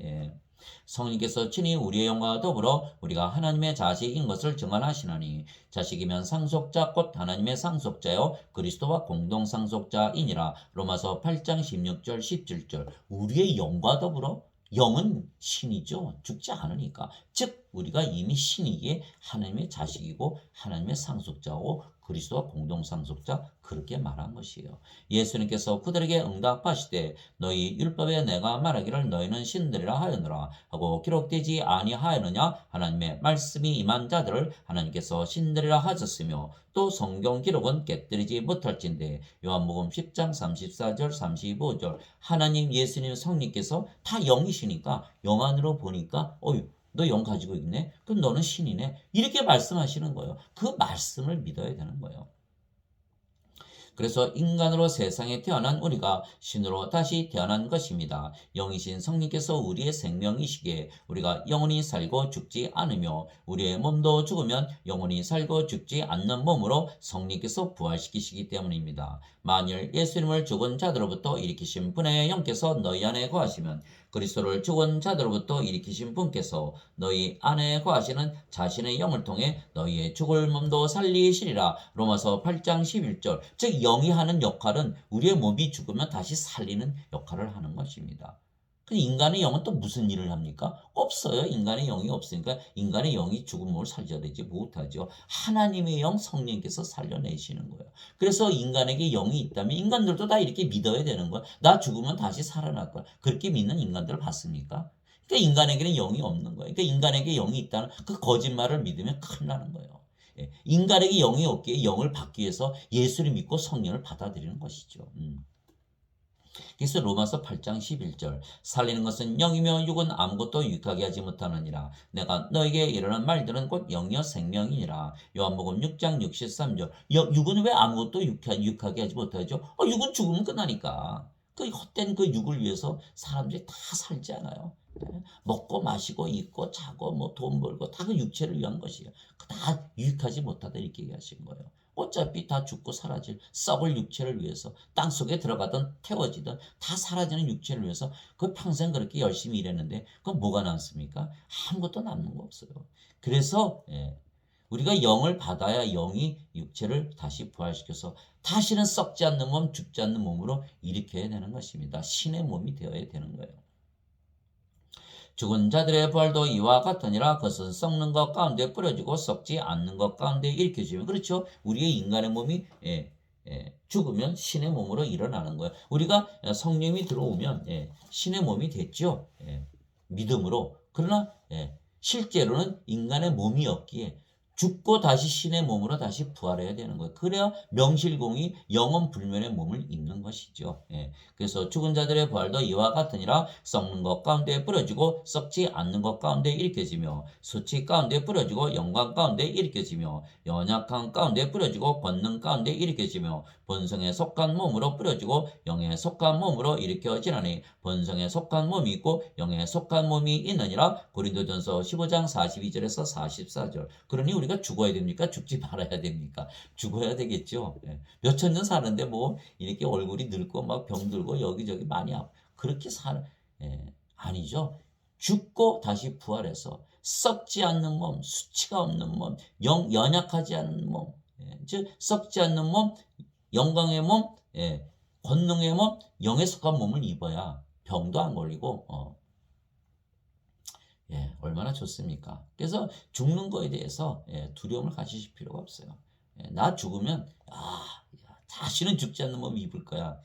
[SPEAKER 1] 성령께서 친히 우리의 영과 더불어 우리가 하나님의 자식인 것을 증언하시나니 자식이면 상속자 곧 하나님의 상속자요 그리스도와 공동 상속자이니라. 로마서 8장 16절 17절. 우리의 영과 더불어, 영은 신이죠. 죽지 않으니까. 즉 우리가 이미 신이기에 하나님의 자식이고 하나님의 상속자고 그리스도와 공동 상속자, 그렇게 말한 것이에요. 예수님께서 그들에게 응답하시되 너희 율법에 내가 말하기를 너희는 신들이라 하였노라 하고 기록되지 아니하였느냐. 하나님의 말씀이 임한 자들을 하나님께서 신들이라 하셨으며 또 성경 기록은 깨뜨리지 못할진대. 요한복음 10장 34절 35절. 하나님, 예수님, 성령께서 다 영이시니까 영 안으로 보니까 어휴, 너 영 가지고 있네? 그럼 너는 신이네? 이렇게 말씀하시는 거예요. 그 말씀을 믿어야 되는 거예요. 그래서 인간으로 세상에 태어난 우리가 신으로 다시 태어난 것입니다. 영이신 성령께서 우리의 생명이시기에 우리가 영원히 살고 죽지 않으며 우리의 몸도 죽으면 영원히 살고 죽지 않는 몸으로 성령께서 부활시키시기 때문입니다. 만일 예수님을 죽은 자들로부터 일으키신 분의 영께서 너희 안에 거하시면 그리스도를 죽은 자들로부터 일으키신 분께서 너희 안에 거하시는 자신의 영을 통해 너희의 죽을 몸도 살리시리라. 로마서 8장 11절. 즉 영이 하는 역할은 우리의 몸이 죽으면 다시 살리는 역할을 하는 것입니다. 근데 인간의 영은 또 무슨 일을 합니까? 없어요. 인간의 영이 없으니까 인간의 영이 죽은 몸을 살려내지 못하죠. 하나님의 영, 성령께서 살려내시는 거예요. 그래서 인간에게 영이 있다면 인간들도 다 이렇게 믿어야 되는 거야. 나 죽으면 다시 살아날 거야. 그렇게 믿는 인간들을 봤습니까? 그러니까 인간에게는 영이 없는 거예요. 그러니까 인간에게 영이 있다는 그 거짓말을 믿으면 큰일 나는 거예요. 인간에게 영이 없기에 영을 받기 위해서 예수를 믿고 성령을 받아들이는 것이죠. 그래서 로마서 8장 11절. 살리는 것은 영이며 육은 아무것도 유익하게 하지 못하느니라. 내가 너에게 이르는 말들은 곧 영이요 생명이니라. 요한복음 6장 63절. 육은 왜 아무것도 유익하게 하지 못하죠? 육은 죽으면 끝나니까. 그 헛된 그 육을 위해서 사람들이 다 살지 않아요. 먹고 마시고 입고 자고 뭐 돈 벌고 다 그 육체를 위한 것이에요. 다 유익하지 못하다 이렇게 얘기하신 거예요. 어차피 다 죽고 사라질 썩을 육체를 위해서 땅속에 들어가든 태워지든 다 사라지는 육체를 위해서 그 평생 그렇게 열심히 일했는데 그건 뭐가 남습니까? 아무것도 남는 거 없어요. 그래서 우리가 영을 받아야 영이 육체를 다시 부활시켜서 다시는 썩지 않는 몸, 죽지 않는 몸으로 일으켜야 되는 것입니다. 신의 몸이 되어야 되는 거예요. 죽은 자들의 부활도 이와 같으니라. 그것은 썩는 것 가운데 뿌려지고 썩지 않는 것 가운데 일으켜지면, 그렇죠. 우리의 인간의 몸이 죽으면 신의 몸으로 일어나는 거예요. 우리가 성령이 들어오면 신의 몸이 됐죠. 믿음으로. 그러나 실제로는 인간의 몸이 없기에 죽고 다시 신의 몸으로 다시 부활해야 되는 거예요. 그래야 명실공히 영원 불면의 몸을 입는 것이죠. 그래서 죽은 자들의 부활도 이와 같으니라. 썩는 것 가운데 뿌려지고 썩지 않는 것 가운데 일으켜지며 수치 가운데 뿌려지고 영광 가운데 일으켜지며 연약한 가운데 뿌려지고 권능 가운데 일으켜지며 본성에 속한 몸으로 뿌려지고 영에 속한 몸으로 일으켜지나니 본성에 속한 몸이 있고 영에 속한 몸이 있느니라. 고린도전서 15장 42절에서 44절. 그러니 우리가 죽어야 됩니까? 죽지 말아야 됩니까? 죽어야 되겠죠. 몇천 년 사는데 뭐 이렇게 얼굴이 늙고 막 병들고 여기저기 많이 아프고 그렇게 아니죠. 죽고 다시 부활해서 썩지 않는 몸, 수치가 없는 몸, 연약하지 않은 몸, 즉 썩지 않는 몸, 영광의 몸, 권능의 몸, 영에 속한 몸을 입어야 병도 안 걸리고 얼마나 좋습니까? 그래서 죽는 거에 대해서 두려움을 가지실 필요가 없어요. 나 죽으면 다시는 죽지 않는 몸 입을 거야.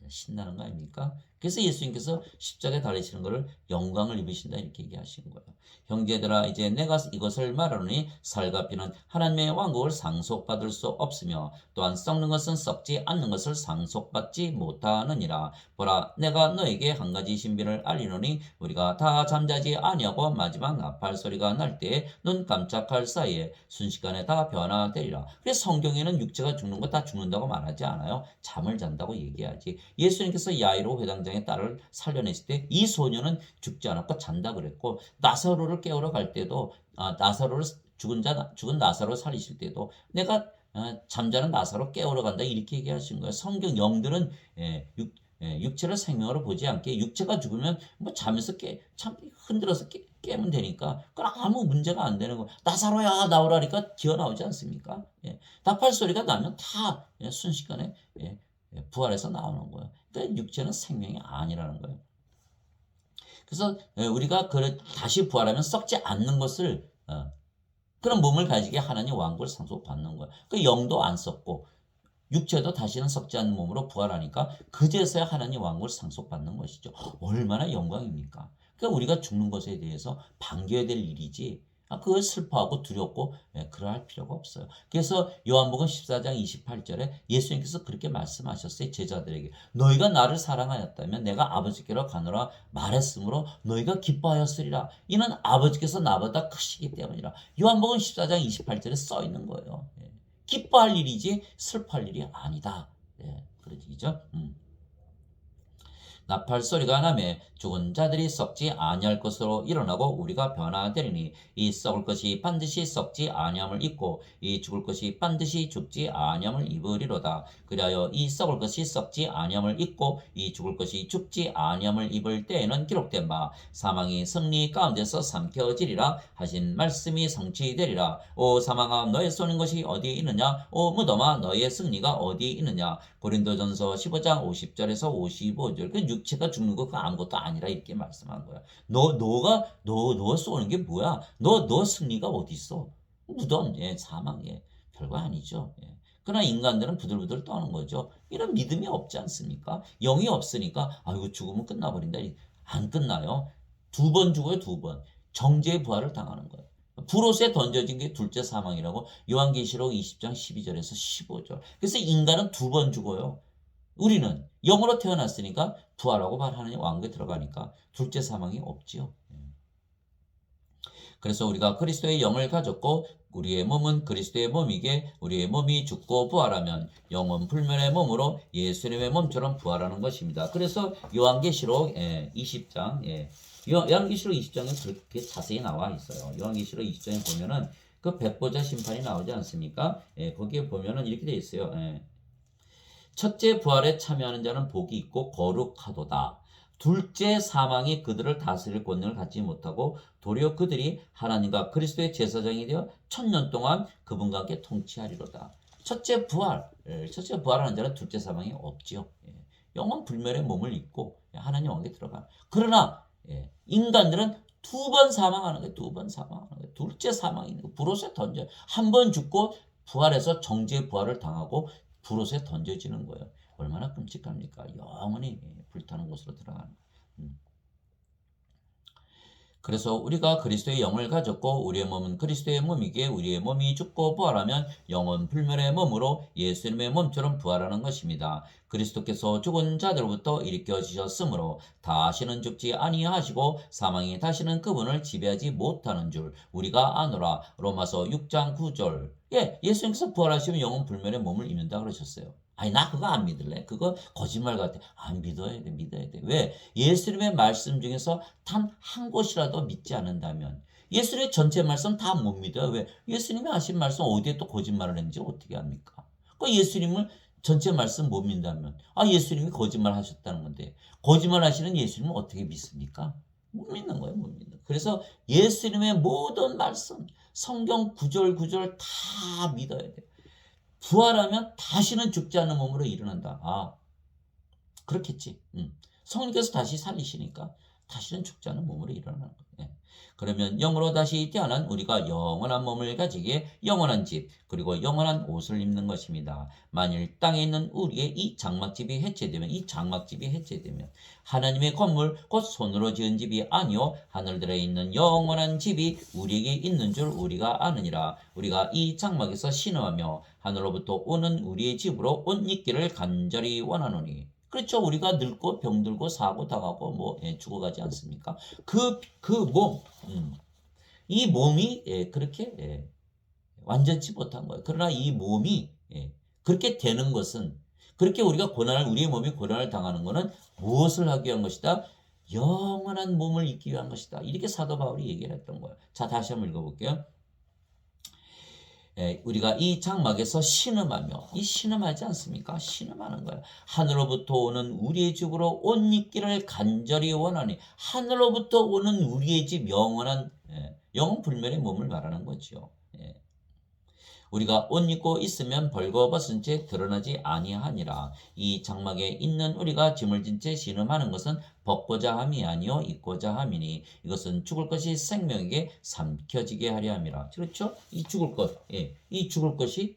[SPEAKER 1] 신나는 거 아닙니까? 그래서 예수님께서 십자가에 달리시는 것을 영광을 입으신다 이렇게 얘기하신 거예요. 형제들아 이제 내가 이것을 말하노니 살과 피는 하나님의 왕국을 상속받을 수 없으며 또한 썩는 것은 썩지 않는 것을 상속받지 못하느니라. 보라 내가 너에게 한 가지 신비를 알리노니 우리가 다 잠자지 아니하고 마지막 나팔 소리가 날 때에 눈 깜짝할 사이에 순식간에 다 변화되리라. 그래서 성경에는 육체가 죽는 거 다 죽는다고 말하지 않아요. 잠을 잔다고 얘기하지. 예수님께서 야이로 회당장의 딸을 살려냈을 때 이 소녀는 죽지 않았고 잔다 그랬고, 나사로를 깨우러 갈 때도 나사로를 죽은 나사로 살리실 때도 내가 잠자는 나사로 깨우러 간다 이렇게 얘기하신 거예요. 성경 영들은 육체를 생명으로 보지 않게 육체가 죽으면 뭐 잠에서 참 흔들어서 깨면 되니까 그건 아무 문제가 안 되는 거예요. 나사로야 나오라니까 기어 나오지 않습니까? 나팔 소리가 나면 다 순식간에 부활해서 나오는 거예요. 그러니까 육체는 생명이 아니라는 거예요. 그래서 우리가 다시 부활하면 썩지 않는 것을 그런 몸을 가지게 하나님 왕국을 상속받는 거예요. 그 영도 안 썩고 육체도 다시는 썩지 않는 몸으로 부활하니까 그제서야 하나님 왕국을 상속받는 것이죠. 얼마나 영광입니까? 그러니까 우리가 죽는 것에 대해서 반겨야 될 일이지 그걸 슬퍼하고 두렵고 그러할 필요가 없어요. 그래서 요한복음 14장 28절에 예수님께서 그렇게 말씀하셨어요. 제자들에게 너희가 나를 사랑하였다면 내가 아버지께로 가노라 말했으므로 너희가 기뻐하였으리라. 이는 아버지께서 나보다 크시기 때문이라. 요한복음 14장 28절에 써 있는 거예요. 기뻐할 일이지 슬퍼할 일이 아니다. 그러죠. 나팔 소리가 나매 죽은 자들이 썩지 아니할 것으로 일어나고 우리가 변화되리니 이 썩을 것이 반드시 썩지 아니함을 입고 이 죽을 것이 반드시 죽지 아니함을 입으리로다. 그리하여 이 썩을 것이 썩지 아니함을 입고 이 죽을 것이 죽지 아니함을 입을 때에는 기록된 바 사망이 승리 가운데서 삼켜지리라 하신 말씀이 성취되리라. 오 사망아 너의 쏘는 것이 어디에 있느냐? 오 무덤아 너의 승리가 어디에 있느냐? 고린도전서 15장 50절에서 55절. 그 육체가 죽는 거 그거 아무것도 아니라 이렇게 말씀한 거야. 너 쏘는 게 뭐야? 너 승리가 어디 있어? 무덤, 사망, 별거 아니죠. 그러나 인간들은 부들부들 떠는 거죠. 이런 믿음이 없지 않습니까? 영이 없으니까 아이고 죽으면 끝나버린다. 안 끝나요. 2번 죽어요, 2번. 정죄의 부활을 당하는 거예요. 불옷에 던져진 게 둘째 사망이라고 요한계시록 20장 12절에서 15절. 그래서 인간은 2번 죽어요. 우리는 영으로 태어났으니까 부활하고 하나님 왕국에 들어가니까 둘째 사망이 없지요. 그래서 우리가 그리스도의 영을 가졌고 우리의 몸은 그리스도의 몸이게 우리의 몸이 죽고 부활하면 영은 불멸의 몸으로 예수님의 몸처럼 부활하는 것입니다. 그래서 요한계시록 20장 요한계시록 20장에 그렇게 자세히 나와 있어요. 요한계시록 20장에 보면은 그 백보자 심판이 나오지 않습니까? 거기에 보면은 이렇게 돼 있어요. 첫째 부활에 참여하는 자는 복이 있고 거룩하도다. 둘째 사망이 그들을 다스릴 권능을 갖지 못하고 도리어 그들이 하나님과 그리스도의 제사장이 되어 1000년 동안 그분과 함께 통치하리로다. 첫째 부활하는 자는 둘째 사망이 없지요. 영원 불멸의 몸을 입고 하나님 왕국에 들어가. 그러나 인간들은 2번 사망하는 거예요. 2번 사망하는 거예요. 둘째 사망이 불옷에 던져. 한 번 죽고 부활해서 정죄의 부활을 당하고 불옷에 던져지는 거예요. 얼마나 끔찍합니까? 영원히 불타는 곳으로 들어가는 거예요. 그래서 우리가 그리스도의 영을 가졌고 우리의 몸은 그리스도의 몸이기에 우리의 몸이 죽고 부활하면 영원 불멸의 몸으로 예수님의 몸처럼 부활하는 것입니다. 그리스도께서 죽은 자들로부터 일으켜지셨으므로 다시는 죽지 아니하시고 사망이 다시는 그분을 지배하지 못하는 줄 우리가 아노라. 로마서 6장 9절. 예수님께서 부활하시면 영원 불멸의 몸을 입는다 그러셨어요. 아니 나 그거 안 믿을래. 그거 거짓말 같아. 안 믿어야 돼. 왜? 예수님의 말씀 중에서 단 한 곳이라도 믿지 않는다면 예수님의 전체 말씀 다 못 믿어요. 왜? 예수님이 하신 말씀 어디에 또 거짓말을 했는지 어떻게 합니까? 그 예수님을 전체 말씀 못 믿는다면 예수님이 거짓말 하셨다는 건데 거짓말 하시는 예수님을 어떻게 믿습니까? 못 믿는 거예요. 못 믿는. 그래서 예수님의 모든 말씀 성경 구절 다 믿어야 돼요. 부활하면 다시는 죽지 않는 몸으로 일어난다. 그렇겠지. 성령께서 다시 살리시니까 다시는 죽지 않는 몸으로 일어나는 거예요. 그러면 영으로 다시 태어난 우리가 영원한 몸을 가지기에 영원한 집 그리고 영원한 옷을 입는 것입니다. 만일 땅에 있는 우리의 이 장막집이 해체되면 하나님의 건물 곧 손으로 지은 집이 아니요 하늘들에 있는 영원한 집이 우리에게 있는 줄 우리가 아느니라. 우리가 이 장막에서 신음하며 하늘로부터 오는 우리의 집으로 옷 입기를 간절히 원하노니. 그렇죠. 우리가 늙고 병들고 사고 당하고 죽어가지 않습니까? 이 몸이 그렇게 완전치 못한 거예요. 그러나 이 몸이 그렇게 되는 것은 그렇게 우리의 몸이 고난을 당하는 것은 무엇을 하기 위한 것이다? 영원한 몸을 입기 위한 것이다. 이렇게 사도 바울이 얘기를 했던 거예요. 자, 다시 한번 읽어볼게요. 우리가 이 장막에서 신음하며 이 신음하지 않습니까? 신음하는 거예요. 하늘로부터 오는 우리의 집으로 옷 입기를 간절히 원하니 하늘로부터 오는 우리의 집 영원한 영원 불멸의 몸을 말하는 거죠. 우리가 옷 입고 있으면 벌거벗은 채 드러나지 아니하니라. 이 장막에 있는 우리가 짐을 진 채 신음하는 것은 벗고자 함이 아니요 입고자 함이니 이것은 죽을 것이 생명에게 삼켜지게 하려 함이라. 그렇죠? 이 죽을 것, 이 죽을 것이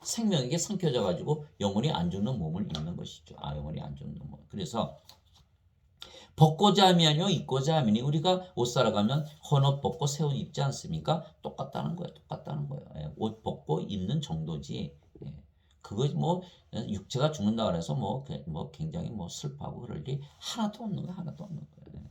[SPEAKER 1] 생명에게 삼켜져 가지고 영원히 안 죽는 몸을 입는 것이죠. 영원히 안 죽는 몸. 그래서 벗고자 함이 아니요 입고자 함이니 우리가 옷 사러 가면 헌옷 벗고 새 옷 입지 않습니까? 똑같다는 거예요. 똑같다는 거예요. 옷 벗고 입는 정도지. 그거 뭐 육체가 죽는다 그래서 뭐 굉장히 뭐 슬퍼하고 그럴 일이 하나도 없는 거예요. 하나도 없는 거예요.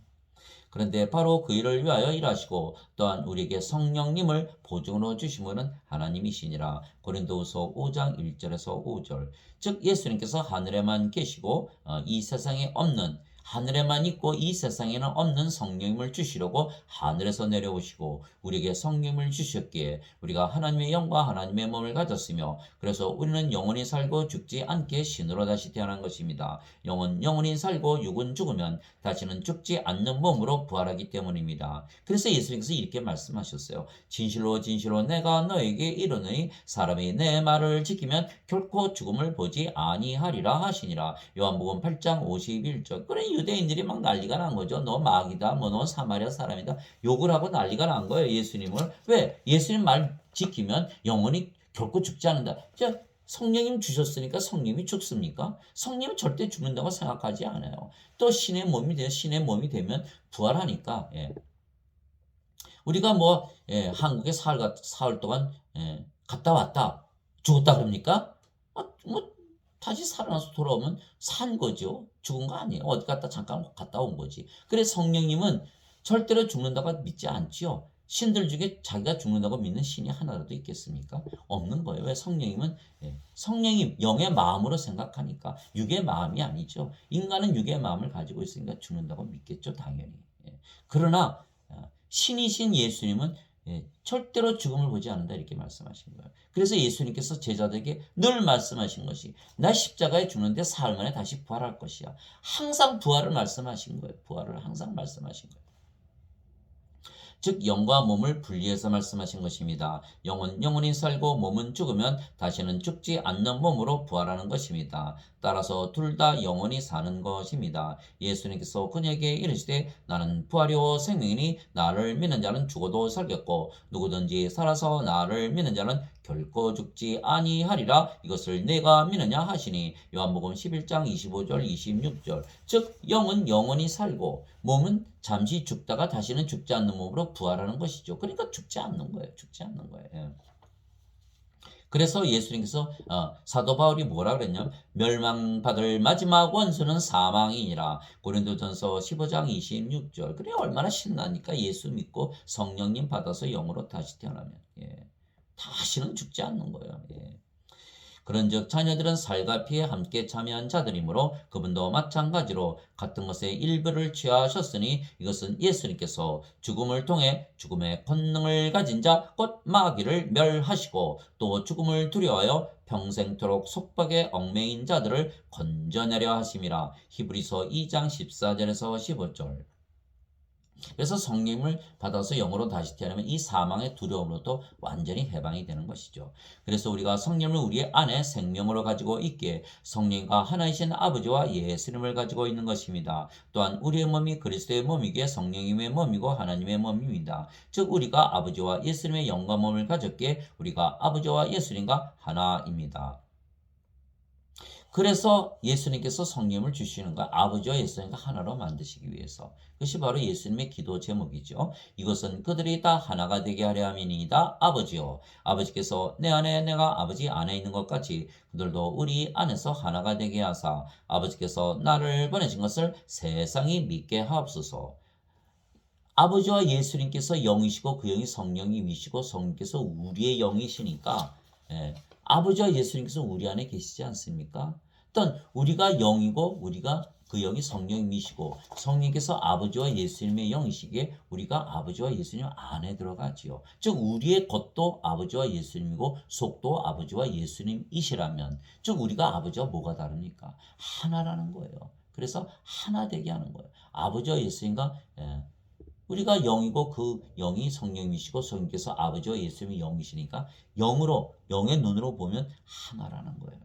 [SPEAKER 1] 그런데 바로 그 일을 위하여 일하시고 또한 우리에게 성령님을 보증으로 주시면은 하나님이시니라. 고린도후서 5장 1절에서 5절. 즉 예수님께서 하늘에만 계시고 이 세상에 없는 하늘에만 있고 이 세상에는 없는 성령님을 주시려고 하늘에서 내려오시고 우리에게 성령님을 주셨기에 우리가 하나님의 영과 하나님의 몸을 가졌으며 그래서 우리는 영원히 살고 죽지 않게 신으로 다시 태어난 것입니다. 영원히 살고 육은 죽으면 다시는 죽지 않는 몸으로 부활하기 때문입니다. 그래서 예수님께서 이렇게 말씀하셨어요. 진실로 진실로 내가 너에게 이르노니 사람이 내 말을 지키면 결코 죽음을 보지 아니하리라 하시니라. 요한복음 8장 51절. 그래 유대인들이 막 난리가 난 거죠. 너 마귀다, 너 사마리아 사람이다 욕을 하고 난리가 난 거예요. 예수님을. 왜? 예수님 말 지키면 영원히 결코 죽지 않는다. 성령님 주셨으니까 성령님이 죽습니까? 성령님은 절대 죽는다고 생각하지 않아요. 또 신의 몸이 되면 부활하니까. 우리가 한국에 사흘 동안 갔다 왔다 죽었다 그럽니까? 다시 살아나서 돌아오면 산 거죠. 죽은 거 아니에요. 어디 갔다 잠깐 갔다 온 거지. 그래 성령님은 절대로 죽는다고 믿지 않지요. 신들 중에 자기가 죽는다고 믿는 신이 하나라도 있겠습니까? 없는 거예요. 왜? 성령님은 성령님 영의 마음으로 생각하니까 육의 마음이 아니죠. 인간은 육의 마음을 가지고 있으니까 죽는다고 믿겠죠. 당연히. 그러나 신이신 예수님은 절대로 죽음을 보지 않는다 이렇게 말씀하신 거예요. 그래서 예수님께서 제자들에게 늘 말씀하신 것이 나 십자가에 죽는데 사흘 만에 다시 부활할 것이야. 항상 부활을 말씀하신 거예요. 부활을 항상 말씀하신 거예요. 즉 영과 몸을 분리해서 말씀하신 것입니다. 영은 영원히 살고 몸은 죽으면 다시는 죽지 않는 몸으로 부활하는 것입니다. 따라서 둘 다 영원히 사는 것입니다. 예수님께서 그녀에게 이르시되 나는 부활이요 생명이니 나를 믿는 자는 죽어도 살겠고 누구든지 살아서 나를 믿는 자는 결코 죽지 아니하리라. 이것을 내가 믿느냐 하시니 요한복음 11장 25절 26절. 즉 영은 영원히 살고 몸은 잠시 죽다가 다시는 죽지 않는 몸으로 부활하는 것이죠. 그러니까 죽지 않는 거예요. 죽지 않는 거예요. 그래서 예수님께서 사도 바울이 뭐라 그랬냐면 멸망받을 마지막 원수는 사망이니라. 고린도전서 15장 26절. 그래 얼마나 신나니까 예수 믿고 성령님 받아서 영으로 다시 태어나면 다시는 죽지 않는 거예요. 그런즉 자녀들은 살과 피에 함께 참여한 자들이므로 그분도 마찬가지로 같은 것의 일부를 취하셨으니 이것은 예수님께서 죽음을 통해 죽음의 권능을 가진 자 곧 마귀를 멸하시고 또 죽음을 두려워하여 평생토록 속박에 얽매인 자들을 건져내려 하심이라. 히브리서 2장 14절에서 15절. 그래서 성령을 받아서 영으로 다시 태어나면 이 사망의 두려움으로부터 완전히 해방이 되는 것이죠. 그래서 우리가 성령을 우리 안에 생명으로 가지고 있기에 성령과 하나이신 아버지와 예수님을 가지고 있는 것입니다. 또한 우리의 몸이 그리스도의 몸이기에 성령님의 몸이고 하나님의 몸입니다. 즉 우리가 아버지와 예수님의 영과 몸을 가졌기에 우리가 아버지와 예수님과 하나입니다. 그래서 예수님께서 성령을 주시는 것, 아버지와 예수님과 하나로 만드시기 위해서. 그것이 바로 예수님의 기도 제목이죠. 이것은 그들이 다 하나가 되게 하려 함이니이다. 아버지요. 아버지께서 내 안에 내가 아버지 안에 있는 것 같이 그들도 우리 안에서 하나가 되게 하사 아버지께서 나를 보내신 것을 세상이 믿게 하옵소서. 아버지와 예수님께서 영이시고 그 영이 성령님이시고 성령께서 우리의 영이시니까 아버지와 예수님께서 우리 안에 계시지 않습니까? 일단 우리가 영이고 우리가 그 영이 성령님이시고 성령께서 아버지와 예수님의 영이시기에 우리가 아버지와 예수님 안에 들어가지요. 즉 우리의 겉도 아버지와 예수님이고 속도 아버지와 예수님이시라면 즉 우리가 아버지와 뭐가 다릅니까? 하나라는 거예요. 그래서 하나 되게 하는 거예요. 아버지와 예수님과 우리가 영이고 그 영이 성령이시고 성령께서 아버지와 예수님의 영이시니까 영으로 영의 눈으로 보면 하나라는 거예요.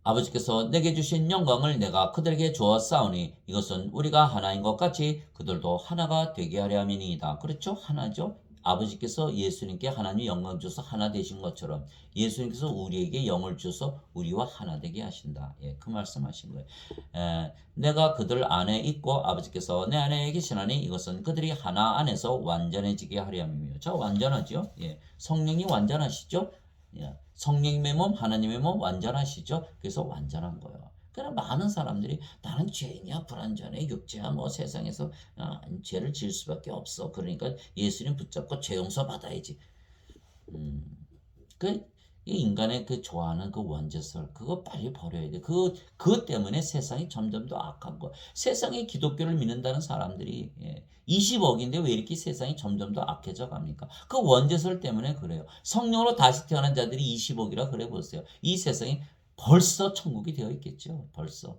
[SPEAKER 1] 아버지께서 내게 주신 영광을 내가 그들에게 주었사오니 이것은 우리가 하나인 것 같이 그들도 하나가 되게 하려 함이니이다. 그렇죠? 하나죠. 아버지께서 예수님께 하나님 영광 주셔서 하나 되신 것처럼 예수님께서 우리에게 영을 주셔서 우리와 하나 되게 하신다. 예, 그 말씀하신 거예요. 내가 그들 안에 있고 아버지께서 내 안에 계시나니 이것은 그들이 하나 안에서 완전해지게 하려 함이며. 자, 완전하죠? 예, 성령이 완전하시죠? 예, 성령님의 몸, 하나님의 몸 완전하시죠? 그래서 완전한 거예요. 그러나 많은 사람들이 나는 죄인이야, 불완전해, 육체야, 뭐 세상에서 죄를 지을 수밖에 없어. 그러니까 예수님 붙잡고 죄 용서 받아야지. 이 인간의 그 좋아하는 그 원죄설 그거 빨리 버려야 돼. 그것 때문에 세상이 점점 더 악한 거. 세상에 기독교를 믿는다는 사람들이 20억인데 왜 이렇게 세상이 점점 더 악해져 갑니까? 그 원죄설 때문에 그래요. 성령으로 다시 태어난 자들이 20억이라 그래 보세요. 이 세상이 벌써 천국이 되어 있겠죠. 벌써.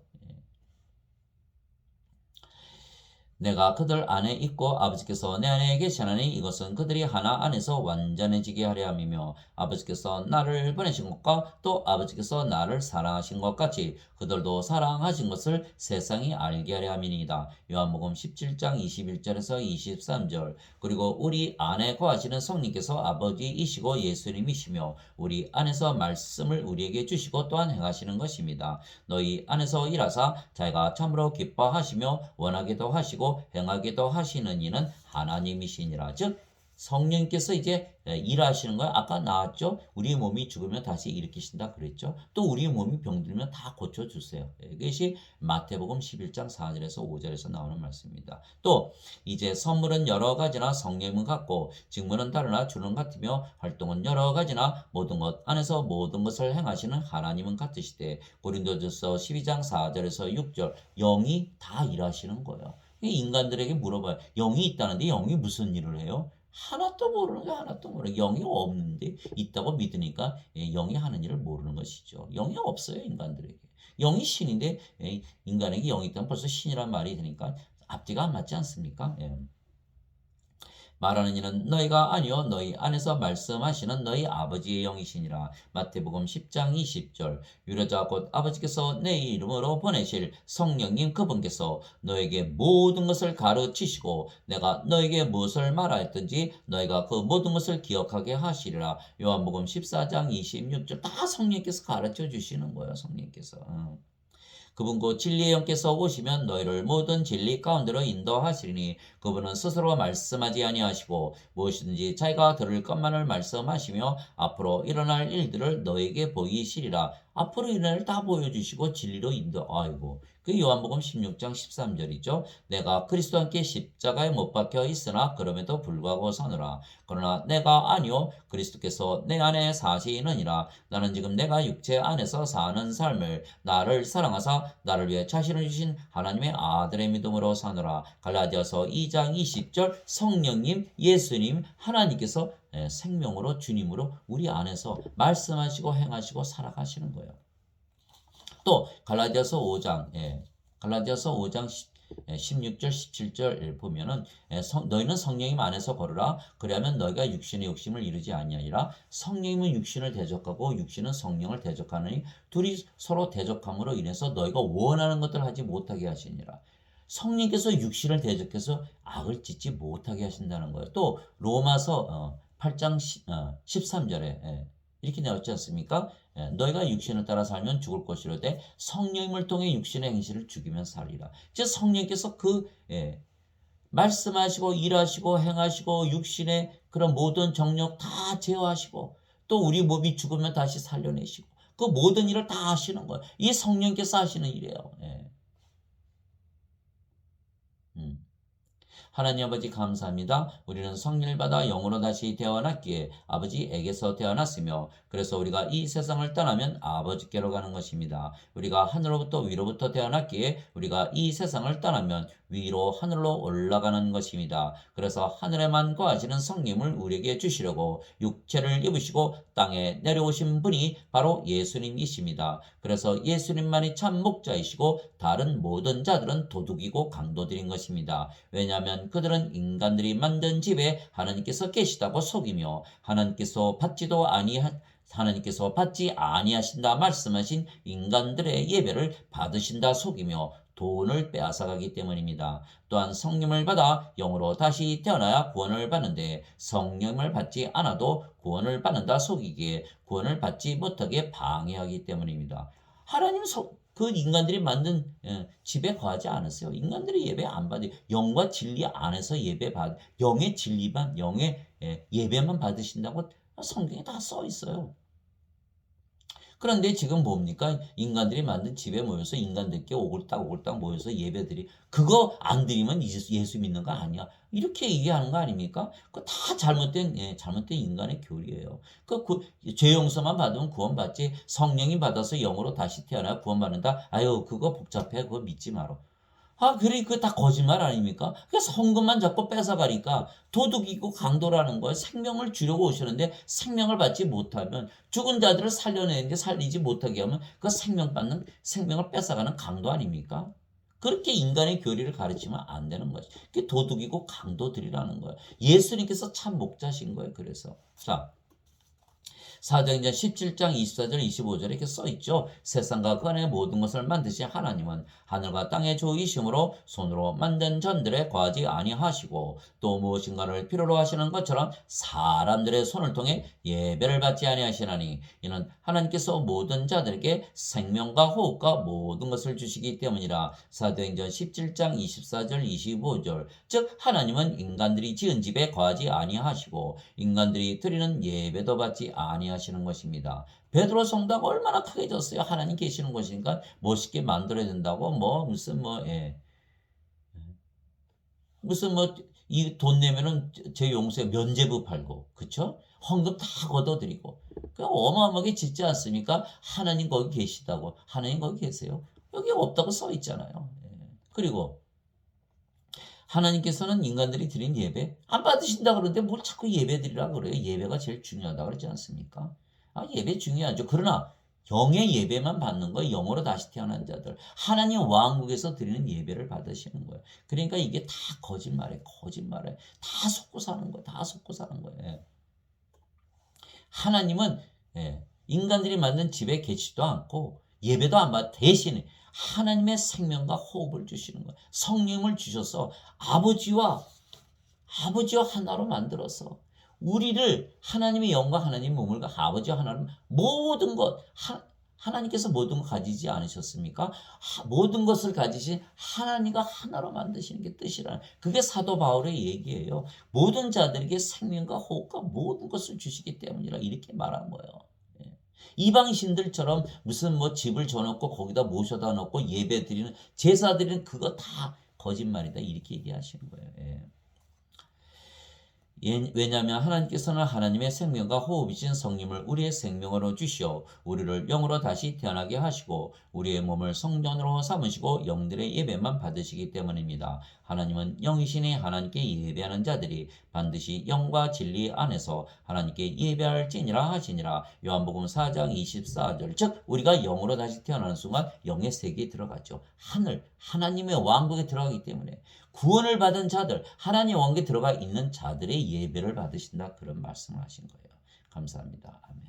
[SPEAKER 1] 내가 그들 안에 있고 아버지께서 내 안에 계시나니 이것은 그들이 하나 안에서 완전해지게 하려 함이며 아버지께서 나를 보내신 것과 또 아버지께서 나를 사랑하신 것 같이 그들도 사랑하신 것을 세상이 알게 하려 함이니이다. 요한복음 17장 21절에서 23절. 그리고 우리 안에 거하시는 성령께서 아버지이시고 예수님이시며 우리 안에서 말씀을 우리에게 주시고 또한 행하시는 것입니다. 너희 안에서 일하사 자기가 참으로 기뻐하시며 원하기도 하시고 행하기도 하시는 이는 하나님이시니라. 즉 성령께서 이제 일하시는 거야. 아까 나왔죠. 우리 몸이 죽으면 다시 일으키신다 그랬죠. 또 우리 몸이 병들면 다 고쳐주세요. 이것이 마태복음 11장 4절에서 5절에서 나오는 말씀입니다. 또 이제 선물은 여러 가지나 성령은 같고 직무는 다르나 주는 같으며 활동은 여러 가지나 모든 것 안에서 모든 것을 행하시는 하나님은 같으시되 고린도전서 12장 4절에서 6절 영이 다 일하시는 거예요. 인간들에게 물어봐요. 영이 있다는데 영이 무슨 일을 해요? 하나도 모르는 게 하나도 모르는 영이 없는데 있다고 믿으니까 영이 하는 일을 모르는 것이죠. 영이 없어요 인간들에게. 영이 신인데 인간에게 영이 있다면 벌써 신이란 말이 되니까 앞뒤가 안 맞지 않습니까? 말하는 이는 너희가 아니요 너희 안에서 말씀하시는 너희 아버지의 영이시니라. 마태복음 10장 20절. 유려자 곧 아버지께서 내 이름으로 보내실 성령님 그분께서 너에게 모든 것을 가르치시고 내가 너에게 무엇을 말하였든지 너희가 그 모든 것을 기억하게 하시리라. 요한복음 14장 26절. 다 성령께서 가르쳐 주시는 거예요. 성령께서. 그분 곧 진리의 영께서 오시면 너희를 모든 진리 가운데로 인도하시리니 그분은 스스로 말씀하지 아니하시고 무엇이든지 자기가 들을 것만을 말씀하시며 앞으로 일어날 일들을 너희에게 보이시리라. 앞으로 일어날 일 다 보여주시고 진리로 인도. 아이고 그 요한복음 16장 13절이죠. 내가 그리스도와 함께 십자가에 못 박혀 있으나 그럼에도 불구하고 사노라. 그러나 내가 아니요 그리스도께서 내 안에 사시느니라. 나는 지금 내가 육체 안에서 사는 삶을 나를 사랑하사 나를 위해 자신을 주신 하나님의 아들의 믿음으로 사노라. 갈라디아서 2장 20절. 성령님 예수님 하나님께서 생명으로 주님으로 우리 안에서 말씀하시고 행하시고 살아가시는 거예요. 또 갈라디아서 5장 갈라디아서 5장 16절 17절 보면은 너희는 성령님 안에서 걸으라. 그리하면 너희가 육신의 욕심을 이루지 아니하리라. 성령님은 육신을 대적하고 육신은 성령을 대적하느니 둘이 서로 대적함으로 인해서 너희가 원하는 것들을 하지 못하게 하시니라. 성령께서 육신을 대적해서 악을 짓지 못하게 하신다는 거예요. 또 로마서 8장 13절에 이렇게 나왔지 않습니까? 너희가 육신을 따라 살면 죽을 것이로되 성령님을 통해 육신의 행실을 죽이면 살리라. 즉 성령께서 말씀하시고 일하시고 행하시고 육신의 그런 모든 정욕 다 제어하시고 또 우리 몸이 죽으면 다시 살려내시고 그 모든 일을 다 하시는 거예요. 이 성령께서 하시는 일이에요. 하나님 아버지 감사합니다. 우리는 성령을 받아 영으로 다시 태어났기에 아버지에게서 태어났으며 그래서 우리가 이 세상을 떠나면 아버지께로 가는 것입니다. 우리가 하늘로부터 위로부터 태어났기에 우리가 이 세상을 떠나면 위로 하늘로 올라가는 것입니다. 그래서 하늘에만 거하시는 성령을 우리에게 주시려고 육체를 입으시고 땅에 내려오신 분이 바로 예수님이십니다. 그래서 예수님만이 참 목자이시고 다른 모든 자들은 도둑이고 강도들인 것입니다. 왜냐하면 그들은 인간들이 만든 집에 하나님께서 계시다고 속이며 하나님께서 받지 아니하신다 말씀하신 인간들의 예배를 받으신다 속이며 돈을 빼앗아가기 때문입니다. 또한 성령을 받아 영으로 다시 태어나야 구원을 받는데 성령을 받지 않아도 구원을 받는다 속이기에 구원을 받지 못하게 방해하기 때문입니다. 하나님 그 인간들이 만든 집에 거하지 않았어요. 인간들이 예배 안 받아요. 영과 진리 안에서 영의 진리만 영의 예배만 받으신다고 성경에 다 써 있어요. 그런데 지금 뭡니까? 인간들이 만든 집에 모여서 인간들께 오글딱 모여서 예배드리 그거 안 드리면 예수 믿는 거 아니야. 이렇게 얘기하는 거 아닙니까? 그거 다 잘못된 인간의 교리예요. 죄 용서만 받으면 구원받지 성령이 받아서 영으로 다시 태어나 구원받는다. 아유 그거 복잡해. 그거 믿지 마라. 그래, 그거 다 거짓말 아닙니까? 그래서 헌금만 자꾸 뺏어가니까 도둑이고 강도라는 거예요. 생명을 주려고 오시는데 생명을 받지 못하면 죽은 자들을 살려내는데 살리지 못하게 하면 그 생명을 뺏어가는 강도 아닙니까? 그렇게 인간의 교리를 가르치면 안 되는 거죠. 그게 도둑이고 강도들이라는 거예요. 예수님께서 참 목자신 거예요. 그래서 자. 사도행전 17장 24절 25절에 이렇게 써있죠. 세상과 그 안의 모든 것을 만드신 하나님은 하늘과 땅의 주이심으로 손으로 만든 전들에 과하지 아니하시고 또 무엇인가를 필요로 하시는 것처럼 사람들의 손을 통해 예배를 받지 아니하시나니 이는 하나님께서 모든 자들에게 생명과 호흡과 모든 것을 주시기 때문이라. 사도행전 17장 24절 25절 즉 하나님은 인간들이 지은 집에 거하지 아니하시고 인간들이 드리는 예배도 받지 아니하시는 것입니다. 베드로 성도가 얼마나 크게 졌어요. 하나님 계시는 곳이니까 멋있게 만들어야 된다고 무슨 이 돈 내면은 제 용서에 면제부 팔고 그쵸? 헌금 다 걷어들이고 그 어마어마하게 짓지 않습니까? 하나님 거기 계시다고. 하나님 거기 계세요. 여기 없다고 써 있잖아요. 그리고 하나님께서는 인간들이 드린 예배 안 받으신다 그러는데 뭘 자꾸 예배 드리라 그래요. 예배가 제일 중요하다 그러지 않습니까? 예배 중요하죠. 그러나 영의 예배만 받는 거예요. 영으로 다시 태어난 자들. 하나님 왕국에서 드리는 예배를 받으시는 거예요. 그러니까 이게 다 거짓말이에요. 다 속고 사는 거예요. 다 속고 사는 거예요. 하나님은 인간들이 만든 집에 계시지도 않고 예배도 안 받 대신에 하나님의 생명과 호흡을 주시는 거예요. 성령을 주셔서 아버지와 하나로 만들어서 우리를 하나님의 영과 하나님의 몸을 아버지와 하나님 모든 것 하나님께서 모든 것 가지지 않으셨습니까? 모든 것을 가지신 하나님과 하나로 만드시는 게 뜻이라는 그게 사도 바울의 얘기예요. 모든 자들에게 생명과 호흡과 모든 것을 주시기 때문이라 이렇게 말한 거예요. 이방신들처럼 무슨 집을 줘놓고 거기다 모셔다 놓고 예배 드리는 제사 드리는 그거 다 거짓말이다 이렇게 얘기하시는 거예요. 왜냐하면 하나님께서는 하나님의 생명과 호흡이신 성령을 우리의 생명으로 주시어 우리를 영으로 다시 태어나게 하시고 우리의 몸을 성전으로 삼으시고 영들의 예배만 받으시기 때문입니다. 하나님은 영이시니 하나님께 예배하는 자들이 반드시 영과 진리 안에서 하나님께 예배할지니라 하시니라. 요한복음 4장 24절 즉 우리가 영으로 다시 태어나는 순간 영의 세계에 들어가죠. 하나님의 왕국에 들어가기 때문에 구원을 받은 자들, 하나님 왕국에 들어가 있는 자들의 예배를 받으신다. 그런 말씀을 하신 거예요. 감사합니다. 아멘.